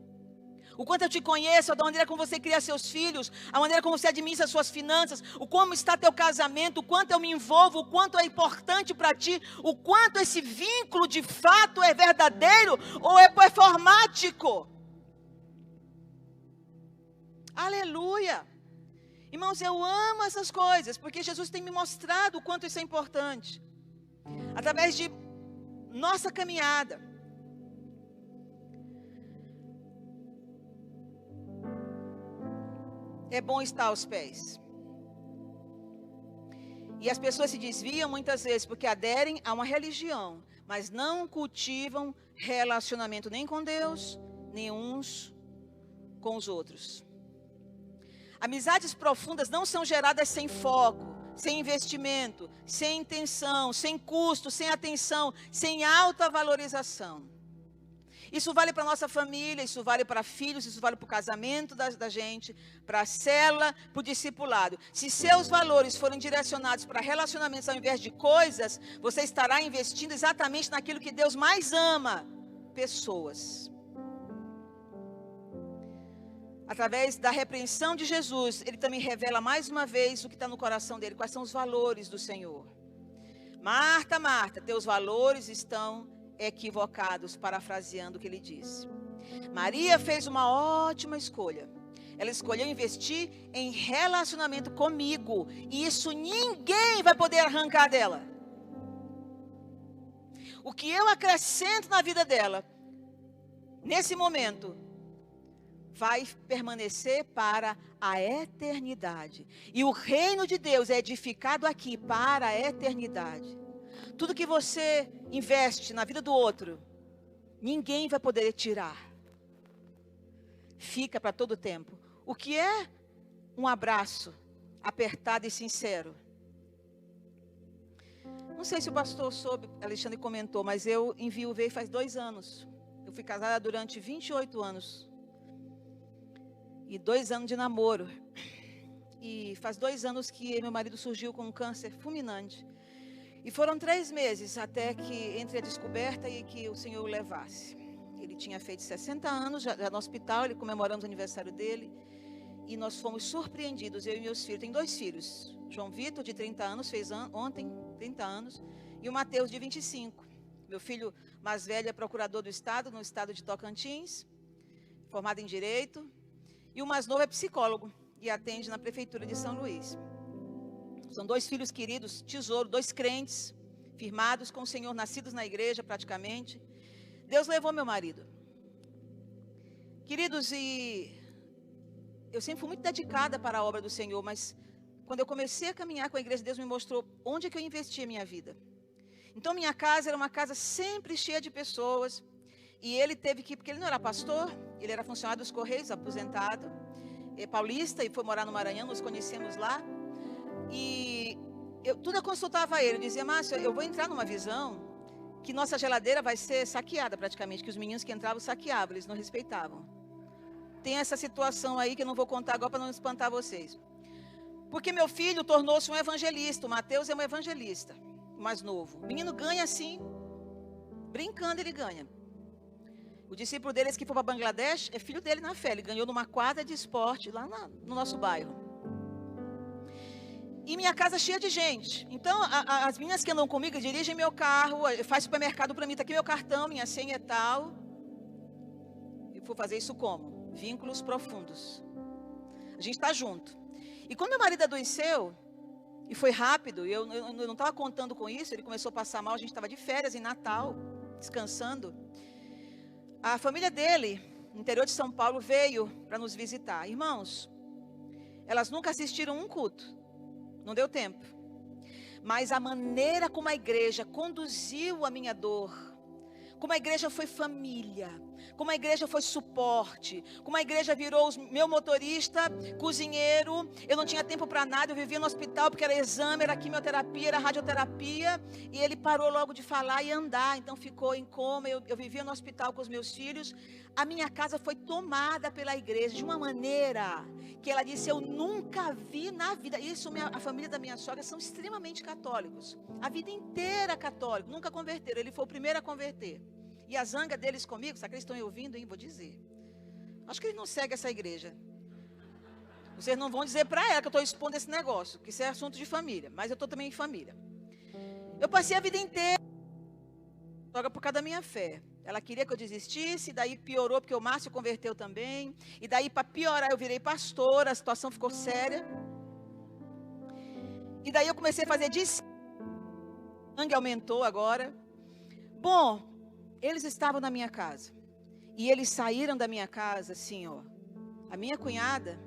O quanto eu te conheço, a maneira como você cria seus filhos, a maneira como você administra suas finanças, o como está teu casamento, o quanto eu me envolvo, o quanto é importante para ti, o quanto esse vínculo de fato é verdadeiro ou é performático. Aleluia! Irmãos, eu amo essas coisas, porque Jesus tem me mostrado o quanto isso é importante. Através de nossa caminhada. É bom estar aos pés. E as pessoas se desviam muitas vezes porque aderem a uma religião, mas não cultivam relacionamento nem com Deus, nem uns com os outros. Amizades profundas não são geradas sem foco, sem investimento, sem intenção, sem custo, sem atenção, sem alta valorização. Isso vale para a nossa família, isso vale para filhos, isso vale para o casamento da gente, para a célula, para o discipulado. Se seus valores forem direcionados para relacionamentos ao invés de coisas, você estará investindo exatamente naquilo que Deus mais ama, pessoas. Através da repreensão de Jesus, ele também revela mais uma vez o que está no coração dele, quais são os valores do Senhor. Marta, Marta, teus valores estão equivocados, parafraseando o que ele disse. Maria fez uma ótima escolha. Ela escolheu investir em relacionamento comigo. E isso ninguém vai poder arrancar dela. O que eu acrescento na vida dela, nesse momento, vai permanecer para a eternidade. E o reino de Deus é edificado aqui para a eternidade. Tudo que você investe na vida do outro, ninguém vai poder tirar. Fica para todo o tempo. O que é um abraço apertado e sincero? Não sei se o pastor soube, Alexandre comentou, mas eu enviuvei faz 2 anos. Eu fui casada durante 28 anos. E 2 anos de namoro. E faz 2 anos que meu marido surgiu com um câncer fulminante. E foram 3 meses até que, entre a descoberta e que o Senhor o levasse. Ele tinha feito 60 anos já no hospital, ele comemoramos o aniversário dele. E nós fomos surpreendidos, eu e meus filhos. Tem 2 filhos. João Vitor, de 30 anos, fez ontem 30 anos. E o Mateus, de 25. Meu filho mais velho é procurador do Estado, no estado de Tocantins. Formado em Direito. E o mais novo é psicólogo e atende na prefeitura de São Luís. São 2 filhos queridos, tesouro, 2 crentes, firmados com o Senhor, nascidos na igreja praticamente. Deus levou meu marido. Queridos, e eu sempre fui muito dedicada para a obra do Senhor, mas quando eu comecei a caminhar com a igreja, Deus me mostrou onde é que eu investia a minha vida. Então minha casa era uma casa sempre cheia de pessoas, e ele teve que, porque ele não era pastor, ele era funcionário dos Correios, aposentado, paulista, e foi morar no Maranhão, nos conhecemos lá. E tudo eu consultava ele, eu dizia, Márcio, eu vou entrar numa visão que nossa geladeira vai ser saqueada praticamente, que os meninos que entravam saqueavam, eles não respeitavam. Tem essa situação aí que eu não vou contar agora para não espantar vocês. Porque meu filho tornou-se um evangelista, o Mateus é um evangelista, o mais novo. O menino ganha assim, brincando ele ganha. O discípulo dele, esse que foi para Bangladesh, é filho dele na fé, ele ganhou numa quadra de esporte lá no nosso bairro. E minha casa cheia de gente. Então, as meninas que andam comigo dirigem meu carro, faz supermercado para mim, está aqui meu cartão, minha senha é tal. Eu vou fazer isso como? Vínculos profundos. A gente está junto. E quando meu marido adoeceu, e foi rápido, eu não estava contando com isso, ele começou a passar mal, a gente estava de férias em Natal, descansando. A família dele, no interior de São Paulo, veio para nos visitar. Irmãos, elas nunca assistiram um culto. Não deu tempo. Mas a maneira como a igreja conduziu a minha dor, como a igreja foi família, como a igreja foi suporte, como a igreja virou meu motorista, cozinheiro. Eu não tinha tempo para nada, eu vivia no hospital porque era exame, era quimioterapia, era radioterapia, e ele parou logo de falar e andar, então ficou em coma. Eu vivia no hospital com os meus filhos. A minha casa foi tomada pela igreja de uma maneira que ela disse: eu nunca vi na vida. Isso, a família da minha sogra são extremamente católicos, a vida inteira católico, nunca converteram. Ele foi o primeiro a converter. E a zanga deles comigo, sabe que eles estão me ouvindo, hein? Vou dizer. Acho que eles não seguem essa igreja. Vocês não vão dizer para ela que eu estou expondo esse negócio, que isso é assunto de família, mas eu estou também em família. Eu passei a vida inteira por causa da minha fé. Ela queria que eu desistisse, daí piorou porque o Márcio converteu também. E daí, para piorar, eu virei pastora, a situação ficou séria. E daí eu comecei a fazer discípulo. O sangue aumentou agora. Bom, eles estavam na minha casa. E eles saíram da minha casa assim, ó. A minha cunhada,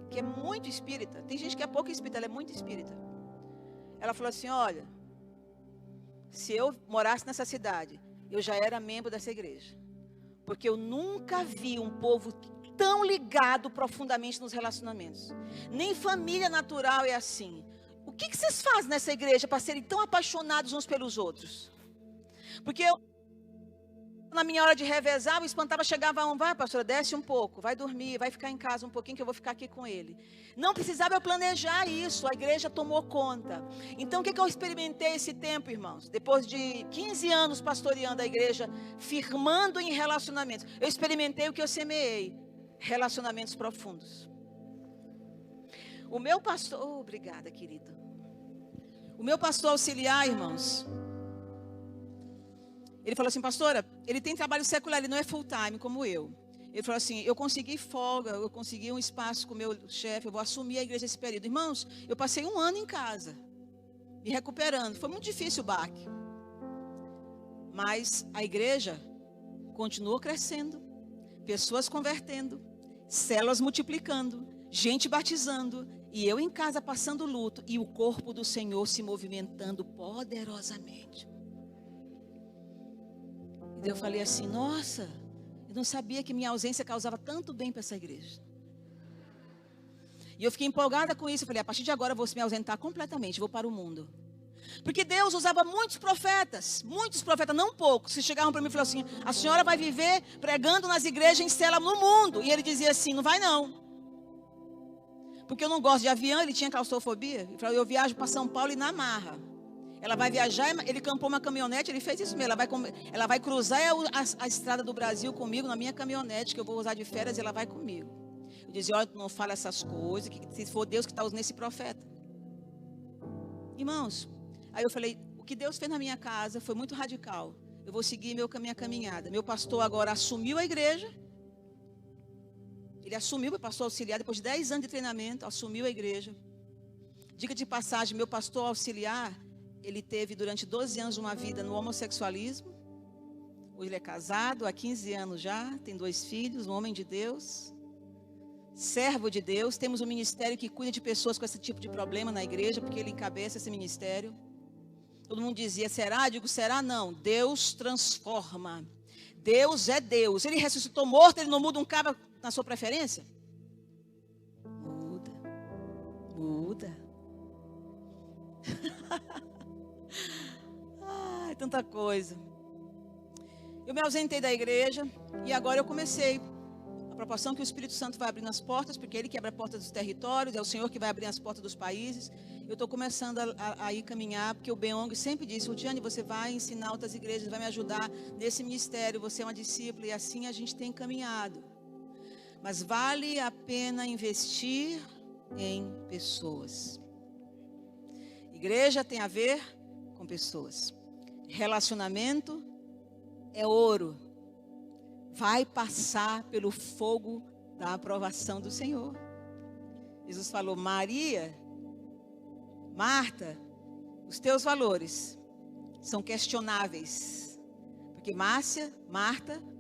que é muito espírita, tem gente que é pouco espírita, ela é muito espírita. Ela falou assim: olha, se eu morasse nessa cidade, eu já era membro dessa igreja. Porque eu nunca vi um povo tão ligado profundamente nos relacionamentos. Nem família natural é assim. O que vocês fazem nessa igreja para serem tão apaixonados uns pelos outros? Porque eu, na minha hora de revezar, o espantava, chegava vai pastora, desce um pouco, vai dormir, vai ficar em casa um pouquinho que eu vou ficar aqui com ele. Não precisava eu planejar isso, a igreja tomou conta. Então o que eu experimentei esse tempo, irmãos? Depois de 15 anos pastoreando a igreja, firmando em relacionamentos, eu experimentei o que eu semeei, relacionamentos profundos. O meu pastor, obrigada, querido. O meu pastor auxiliar, irmãos, ele falou assim: pastora, ele tem trabalho secular, ele não é full time como eu. Ele falou assim: eu consegui folga, eu consegui um espaço com o meu chefe, eu vou assumir a igreja esse período. Irmãos, eu passei 1 ano em casa, me recuperando. Foi muito difícil o baque. Mas a igreja continuou crescendo, pessoas convertendo, células multiplicando, gente batizando, e eu em casa passando luto, e o corpo do Senhor se movimentando poderosamente. E eu falei assim: nossa, eu não sabia que minha ausência causava tanto bem para essa igreja. E eu fiquei empolgada com isso. Eu falei: a partir de agora eu vou me ausentar completamente, vou para o mundo. Porque Deus usava muitos profetas, não poucos, que chegavam para mim e falavam assim: a senhora vai viver pregando nas igrejas em cela no mundo. E ele dizia assim: não vai não. Porque eu não gosto de avião, ele tinha claustrofobia. Ele falou: eu viajo para São Paulo e na marra. Ela vai viajar, ele campou uma caminhonete, ele fez isso mesmo. Ela vai cruzar a estrada do Brasil comigo na minha caminhonete, que eu vou usar de férias, e ela vai comigo. Eu dizia: olha, não fala essas coisas, que se for Deus que está usando esse profeta. Irmãos, aí eu falei: o que Deus fez na minha casa foi muito radical. Eu vou seguir minha caminhada. Meu pastor agora assumiu a igreja. Ele assumiu, meu pastor auxiliar, depois de 10 anos de treinamento, assumiu a igreja. Dica de passagem, meu pastor auxiliar, ele teve durante 12 anos uma vida no homossexualismo. Hoje ele é casado há 15 anos já, tem 2 filhos, um homem de Deus, servo de Deus. Temos um ministério que cuida de pessoas com esse tipo de problema na igreja, porque ele encabeça esse ministério. Todo mundo dizia: será? Eu digo: será não. Deus transforma. Deus é Deus. Ele ressuscitou morto, ele não muda um cabra na sua preferência? Muda. Ai, tanta coisa. Eu me ausentei da igreja e agora eu comecei. A proporção que o Espírito Santo vai abrindo as portas, porque ele que abre a porta dos territórios, é o Senhor que vai abrir as portas dos países. Eu estou começando a ir caminhar, porque o Beong sempre disse: Rudiane, você vai ensinar outras igrejas, vai me ajudar nesse ministério, você é uma discípula, e assim a gente tem caminhado. Mas vale a pena investir em pessoas. Igreja tem a ver com pessoas. Relacionamento é ouro. Vai passar pelo fogo da aprovação do Senhor. Jesus falou: Maria, Marta, os teus valores são questionáveis. Porque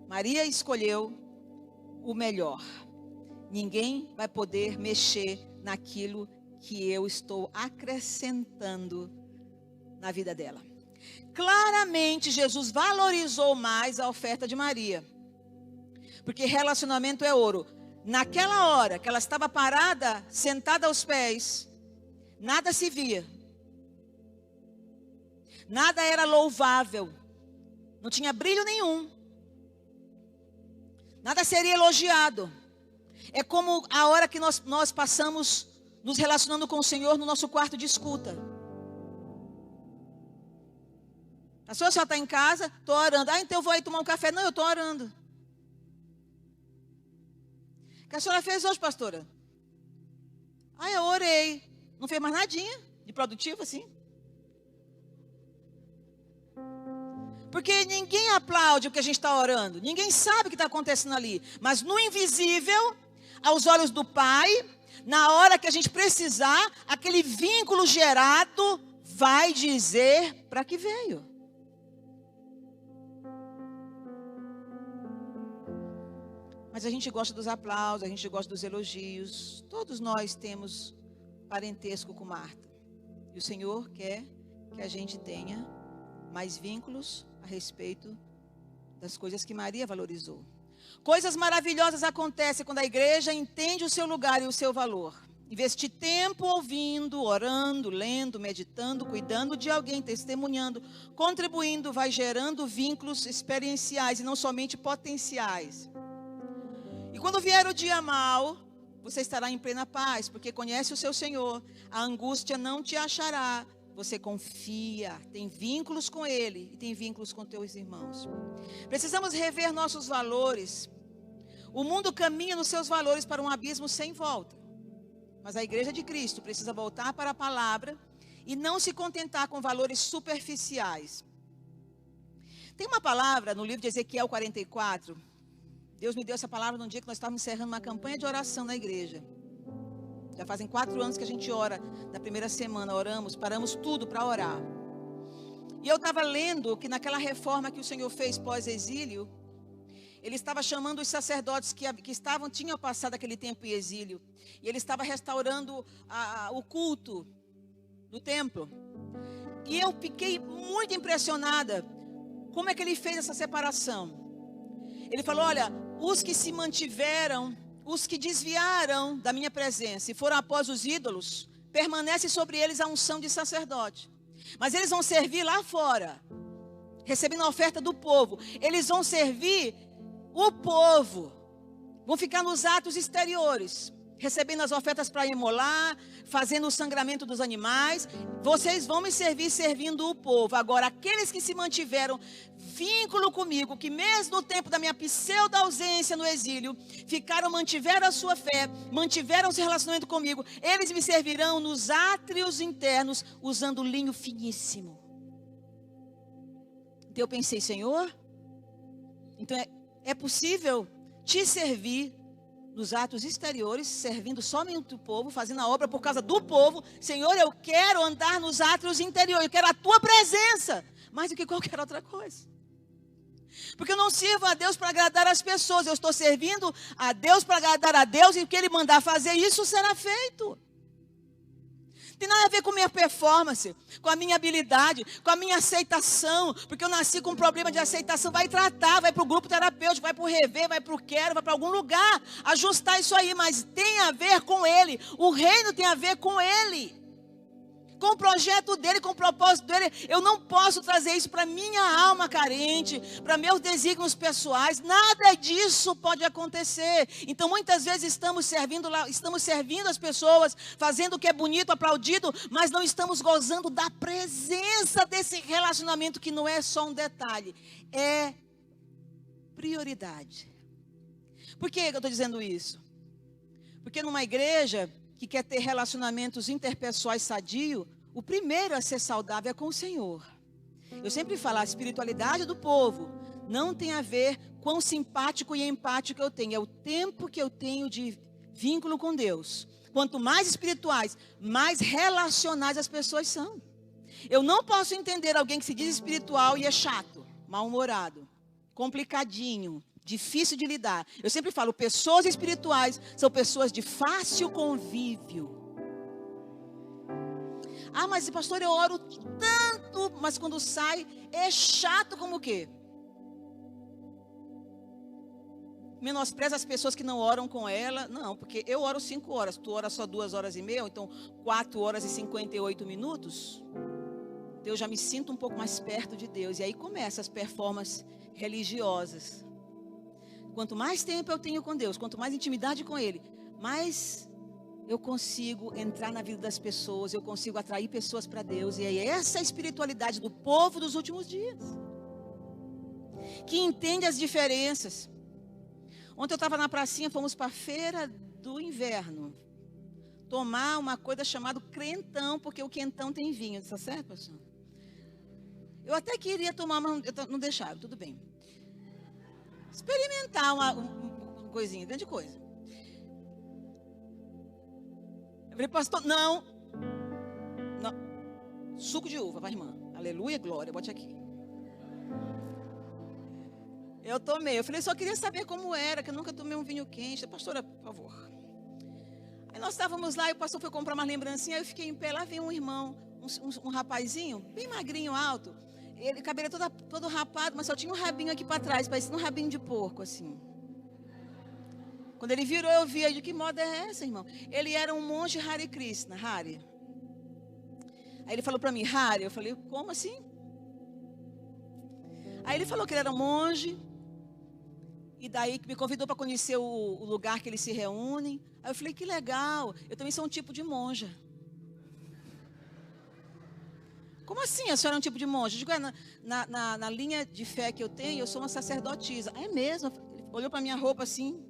Maria escolheu o melhor. Ninguém vai poder mexer naquilo que eu estou acrescentando na vida dela. Claramente, Jesus valorizou mais a oferta de Maria. Porque relacionamento é ouro. Naquela hora que ela estava parada, sentada aos pés, nada se via. Nada era louvável. Não tinha brilho nenhum. Nada seria elogiado. É como a hora que nós passamos nos relacionando com o Senhor no nosso quarto de escuta. A senhora está em casa, estou orando. Então eu vou aí tomar um café. Não, eu estou orando. O que a senhora fez hoje, pastora? Eu orei. Não fez mais nadinha de produtivo assim? Porque ninguém aplaude o que a gente está orando. Ninguém sabe o que está acontecendo ali. Mas no invisível, aos olhos do Pai, na hora que a gente precisar, aquele vínculo gerado vai dizer para que veio. Mas a gente gosta dos aplausos, a gente gosta dos elogios. Todos nós temos parentesco com Marta. E o Senhor quer que a gente tenha mais vínculos a respeito das coisas que Maria valorizou. Coisas maravilhosas acontecem quando a igreja entende o seu lugar e o seu valor. Investir tempo ouvindo, orando, lendo, meditando, cuidando de alguém, testemunhando, contribuindo, vai gerando vínculos experienciais e não somente potenciais. E quando vier o dia mau, você estará em plena paz, porque conhece o seu Senhor. A angústia não te achará. Você confia, tem vínculos com Ele e tem vínculos com teus irmãos. Precisamos rever nossos valores. O mundo caminha nos seus valores para um abismo sem volta. Mas a igreja de Cristo precisa voltar para a palavra e não se contentar com valores superficiais. Tem uma palavra no livro de Ezequiel 44. Deus me deu essa palavra num dia que nós estávamos encerrando uma campanha de oração na igreja. Já fazem 4 anos que a gente ora. Na primeira semana oramos, paramos tudo para orar. E eu estava lendo que naquela reforma que o Senhor fez pós-exílio, Ele estava chamando os sacerdotes que tinham passado aquele tempo em exílio. E Ele estava restaurando o culto do templo. E eu fiquei muito impressionada. Como é que Ele fez essa separação? Ele falou, olha, os que se mantiveram, os que desviaram da minha presença e foram após os ídolos, permanece sobre eles a unção de sacerdote. Mas eles vão servir lá fora, recebendo a oferta do povo. Eles vão servir o povo, vão ficar nos atos exteriores, recebendo as ofertas para imolar, fazendo o sangramento dos animais. Vocês vão me servir servindo o povo. Agora, aqueles que se mantiveram vínculo comigo, que mesmo no tempo da minha pseudo ausência no exílio, mantiveram a sua fé, mantiveram o seu relacionamento comigo, eles me servirão nos átrios internos, usando linho finíssimo. Então eu pensei, Senhor, então é possível te servir nos atos exteriores, servindo somente o povo, fazendo a obra por causa do povo. Senhor, eu quero andar nos átrios interiores, eu quero a tua presença, mais do que qualquer outra coisa. Porque eu não sirvo a Deus para agradar as pessoas, eu estou servindo a Deus para agradar a Deus, e o que Ele mandar fazer, isso será feito. Tem nada a ver com minha performance, com a minha habilidade, com a minha aceitação, porque eu nasci com um problema de aceitação. Vai tratar, vai para o grupo terapêutico, vai para o rever, vai para o quero, vai para algum lugar, ajustar isso aí, mas tem a ver com Ele. O reino tem a ver com Ele, com o projeto dele, com o propósito dele. Eu não posso trazer isso para minha alma carente, para meus desígnios pessoais. Nada disso pode acontecer. Então muitas vezes estamos servindo as pessoas, fazendo o que é bonito, aplaudido, mas não estamos gozando da presença desse relacionamento, que não é só um detalhe, é prioridade. Por que eu estou dizendo isso? Porque numa igreja que quer ter relacionamentos interpessoais sadios, o primeiro a ser saudável é com o Senhor. Eu sempre falo, a espiritualidade do povo não tem a ver com quão simpático e empático eu tenho, é o tempo que eu tenho de vínculo com Deus. Quanto mais espirituais, mais relacionais as pessoas são. Eu não posso entender alguém que se diz espiritual e é chato, mal-humorado, complicadinho, difícil de lidar. Eu sempre falo, pessoas espirituais são pessoas de fácil convívio. Mas pastor, eu oro tanto chato, mas quando sai, é chato como o quê? Menospreza as pessoas que não oram com ela. Não, porque eu oro 5 horas. Tu ora só 2 horas e meia, ou então 4 horas e 58 minutos. Eu já me sinto um pouco mais perto de Deus. E aí começam as performances religiosas. Quanto mais tempo eu tenho com Deus, quanto mais intimidade com Ele, mais eu consigo entrar na vida das pessoas, eu consigo atrair pessoas para Deus. E é essa a espiritualidade do povo dos últimos dias, que entende as diferenças. Ontem eu estava na pracinha, fomos para a feira do inverno, tomar uma coisa chamada crentão, porque o quentão tem vinho. Está certo, pastor? Eu até queria tomar, mas não deixaram, tudo bem. Experimentar uma coisinha, grande coisa. Eu falei, pastor, não. Suco de uva, vai, irmã. Aleluia, glória, bote aqui. Eu tomei. Eu falei, só queria saber como era, que eu nunca tomei um vinho quente. Pastora, por favor. Aí nós estávamos lá e o pastor foi comprar uma lembrancinha. Aí eu fiquei em pé. Lá veio um irmão, um rapazinho, bem magrinho, alto. Ele, cabelo todo rapado, mas só tinha um rabinho aqui para trás, parecia um rabinho de porco, assim. Quando ele virou, eu vi, de que moda é essa, irmão? Ele era um monge Hare Krishna, Hare. Aí ele falou para mim, Hare. Eu falei, como assim? Aí ele falou que ele era um monge. E daí que me convidou para conhecer o lugar que eles se reúnem. Aí eu falei, que legal, eu também sou um tipo de monja. Como assim a senhora é um tipo de monja? Eu digo, na linha de fé que eu tenho, eu sou uma sacerdotisa. É mesmo? Ele olhou para minha roupa assim.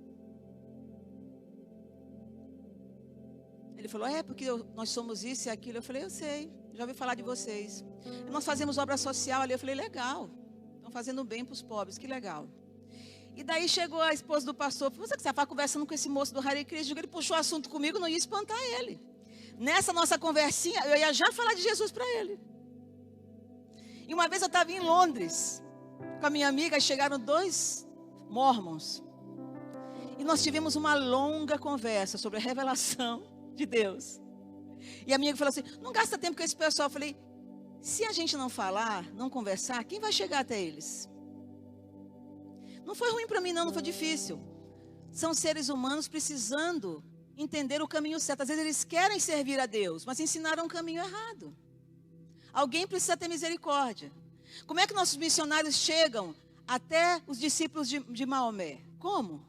Ele falou, porque nós somos isso e aquilo. Eu falei, eu sei, já ouvi falar de vocês. E nós fazemos obra social ali. Eu falei, legal, estão fazendo bem para os pobres, que legal. E daí chegou a esposa do pastor. Você que estava conversando com esse moço do Hare Krishna, ele puxou o assunto comigo, não ia espantar ele. Nessa nossa conversinha, eu ia já falar de Jesus para ele. E uma vez eu estava em Londres com a minha amiga, e chegaram 2 mormons. E nós tivemos uma longa conversa sobre a revelação de Deus. E a minha amiga falou assim, não gasta tempo com esse pessoal. Eu falei, se a gente não falar, não conversar, quem vai chegar até eles? Não foi ruim para mim não foi difícil. São seres humanos precisando entender o caminho certo. Às vezes eles querem servir a Deus, mas ensinaram o caminho errado. Alguém precisa ter misericórdia. Como é que nossos missionários chegam até os discípulos de Maomé? Como?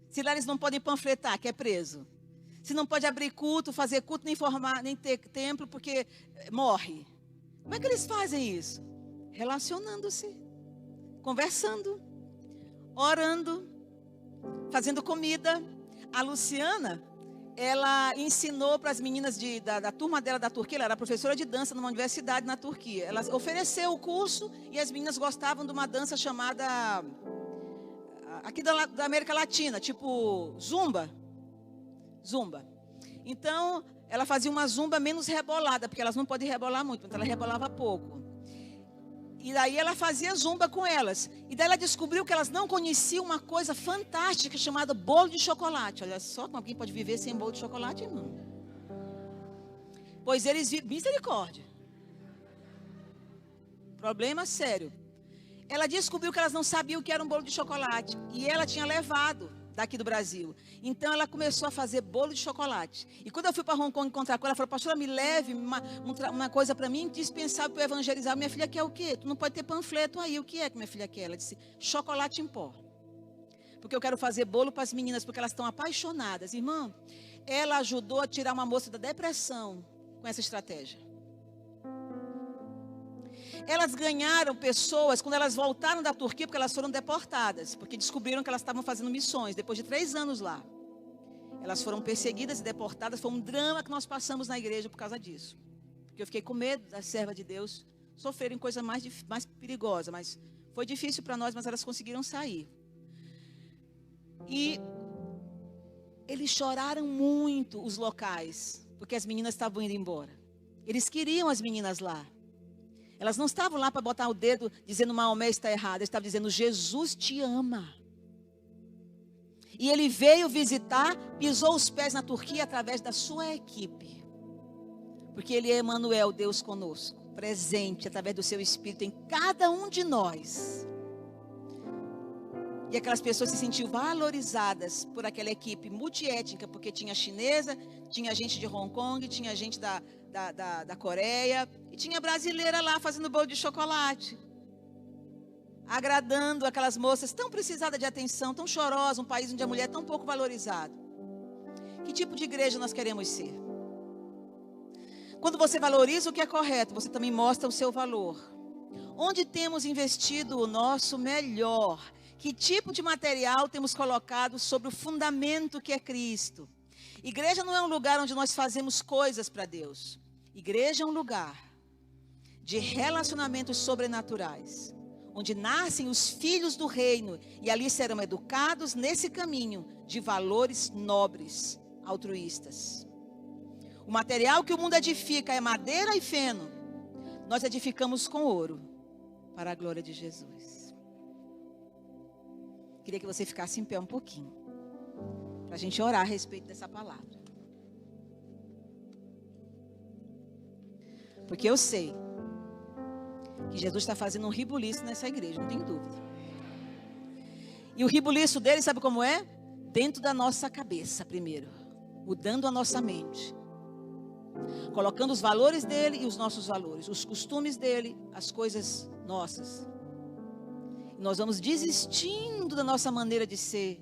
Se lá eles não podem panfletar, que é preso. Se não pode abrir culto, fazer culto, nem formar, nem ter templo, porque morre. Como é que eles fazem isso? Relacionando-se, conversando, orando, fazendo comida. A Luciana, ela ensinou para as meninas da turma dela da Turquia. Ela era professora de dança numa universidade na Turquia. Ela ofereceu o curso e as meninas gostavam de uma dança chamada, aqui da América Latina, tipo zumba. Então, ela fazia uma zumba menos rebolada, porque elas não podem rebolar muito, então ela rebolava pouco. E daí ela fazia zumba com elas. E daí ela descobriu que elas não conheciam uma coisa fantástica chamada bolo de chocolate. Olha só como alguém pode viver sem bolo de chocolate, irmão. Pois eles vivem, misericórdia. Problema sério. Ela descobriu que elas não sabiam o que era um bolo de chocolate. E ela tinha levado daqui do Brasil. Então ela começou a fazer bolo de chocolate. E quando eu fui para Hong Kong encontrar com ela, ela falou, pastora, me leve uma coisa para mim indispensável para eu evangelizar. Minha filha quer o quê? Tu não pode ter panfleto aí. O que é que minha filha quer? Ela disse, chocolate em pó. Porque eu quero fazer bolo para as meninas, porque elas estão apaixonadas. Irmã, ela ajudou a tirar uma moça da depressão com essa estratégia. Elas ganharam pessoas quando elas voltaram da Turquia, porque elas foram deportadas, porque descobriram que elas estavam fazendo missões, depois de 3 anos lá. Elas foram perseguidas e deportadas, foi um drama que nós passamos na igreja por causa disso. Porque eu fiquei com medo das servas de Deus sofrerem coisa mais perigosa, mas foi difícil para nós, mas elas conseguiram sair. E eles choraram muito, os locais, porque as meninas estavam indo embora. Eles queriam as meninas lá. Elas não estavam lá para botar o dedo dizendo Maomé está errado. Eles estavam dizendo Jesus te ama. E ele veio visitar, pisou os pés na Turquia através da sua equipe. Porque ele é Emanuel, Deus conosco. presente através do seu Espírito em cada um de nós. E aquelas pessoas se sentiam valorizadas por aquela equipe multiétnica, porque tinha chinesa, tinha gente de Hong Kong, tinha gente da Coreia, e tinha brasileira lá fazendo bolo de chocolate, agradando aquelas moças tão precisadas de atenção, tão chorosas, um país onde a mulher é tão pouco valorizada. Que tipo de igreja nós queremos ser? Quando você valoriza o que é correto, você também mostra o seu valor. Onde temos investido o nosso melhor? Que tipo de material temos colocado sobre o fundamento que é Cristo? Igreja não é um lugar onde nós fazemos coisas para Deus. Igreja é um lugar de relacionamentos sobrenaturais, onde nascem os filhos do reino e ali serão educados nesse caminho de valores nobres, altruístas. O material que o mundo edifica é madeira e feno. Nós edificamos com ouro, para a glória de Jesus. Queria que você ficasse em pé um pouquinho, para a gente orar a respeito dessa palavra. Porque eu sei que Jesus está fazendo um ribuliço nessa igreja, não tenho dúvida. E o ribuliço dele, sabe como é? Dentro da nossa cabeça primeiro, mudando a nossa mente, colocando os valores dele e os nossos valores, os costumes dele, as coisas nossas. Nós vamos desistindo da nossa maneira de ser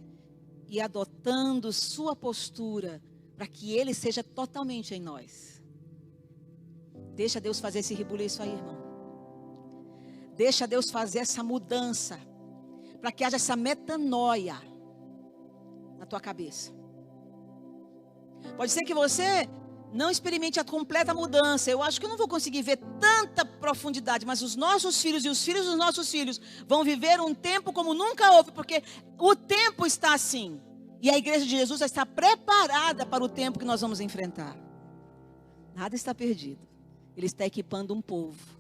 e adotando sua postura para que ele seja totalmente em nós. Deixa Deus fazer esse rebuliço aí, irmão. Deixa Deus fazer essa mudança para que haja essa metanoia na tua cabeça. Pode ser que você não experimente a completa mudança. Eu acho que eu não vou conseguir ver tanta profundidade, mas os nossos filhos e os filhos dos nossos filhos vão viver um tempo como nunca houve, porque o tempo está assim. E a igreja de Jesus está preparada para o tempo que nós vamos enfrentar. Nada está perdido. Ele está equipando um povo.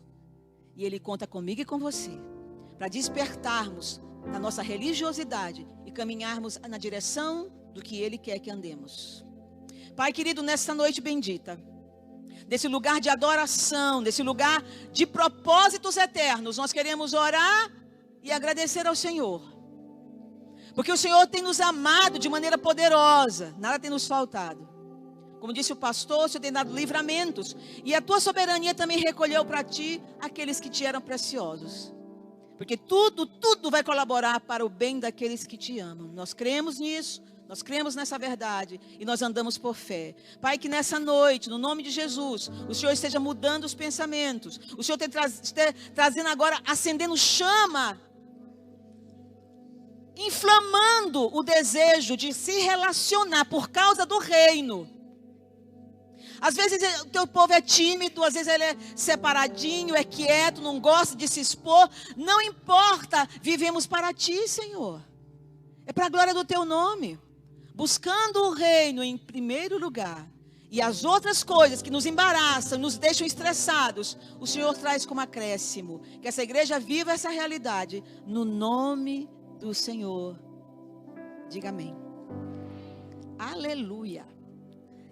E ele conta comigo e com você, para despertarmos da nossa religiosidade e caminharmos na direção do que ele quer que andemos. Pai querido, nessa noite bendita, desse lugar de adoração, desse lugar de propósitos eternos, nós queremos orar e agradecer ao Senhor. Porque o Senhor tem nos amado de maneira poderosa, nada tem nos faltado. Como disse o pastor, o Senhor tem dado livramentos, e a tua soberania também recolheu para ti aqueles que te eram preciosos. Porque tudo vai colaborar para o bem daqueles que te amam. Nós cremos nisso. Nós cremos nessa verdade e nós andamos por fé. Pai, que nessa noite, no nome de Jesus, o Senhor esteja mudando os pensamentos. O Senhor esteja trazendo agora, acendendo chama, inflamando o desejo de se relacionar por causa do reino. Às vezes o teu povo é tímido, às vezes ele é separadinho, é quieto, não gosta de se expor. Não importa, vivemos para ti, Senhor. É para a glória do teu nome. Buscando o reino em primeiro lugar. E as outras coisas que nos embaraçam, nos deixam estressados, o Senhor traz como acréscimo. Que essa igreja viva essa realidade. No nome do Senhor. Diga amém. Aleluia.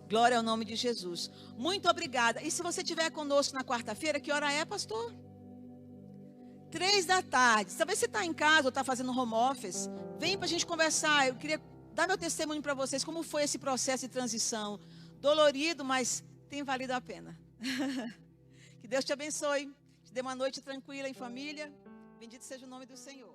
Glória ao nome de Jesus. Muito obrigada. E se você estiver conosco na quarta-feira, que hora é, pastor? 3 da tarde. Talvez você está em casa ou está fazendo home office. Vem para a gente conversar. Eu queria dar meu testemunho para vocês. Como foi esse processo de transição. Dolorido, mas tem valido a pena. Que Deus te abençoe. Te dê uma noite tranquila em família. Bendito seja o nome do Senhor.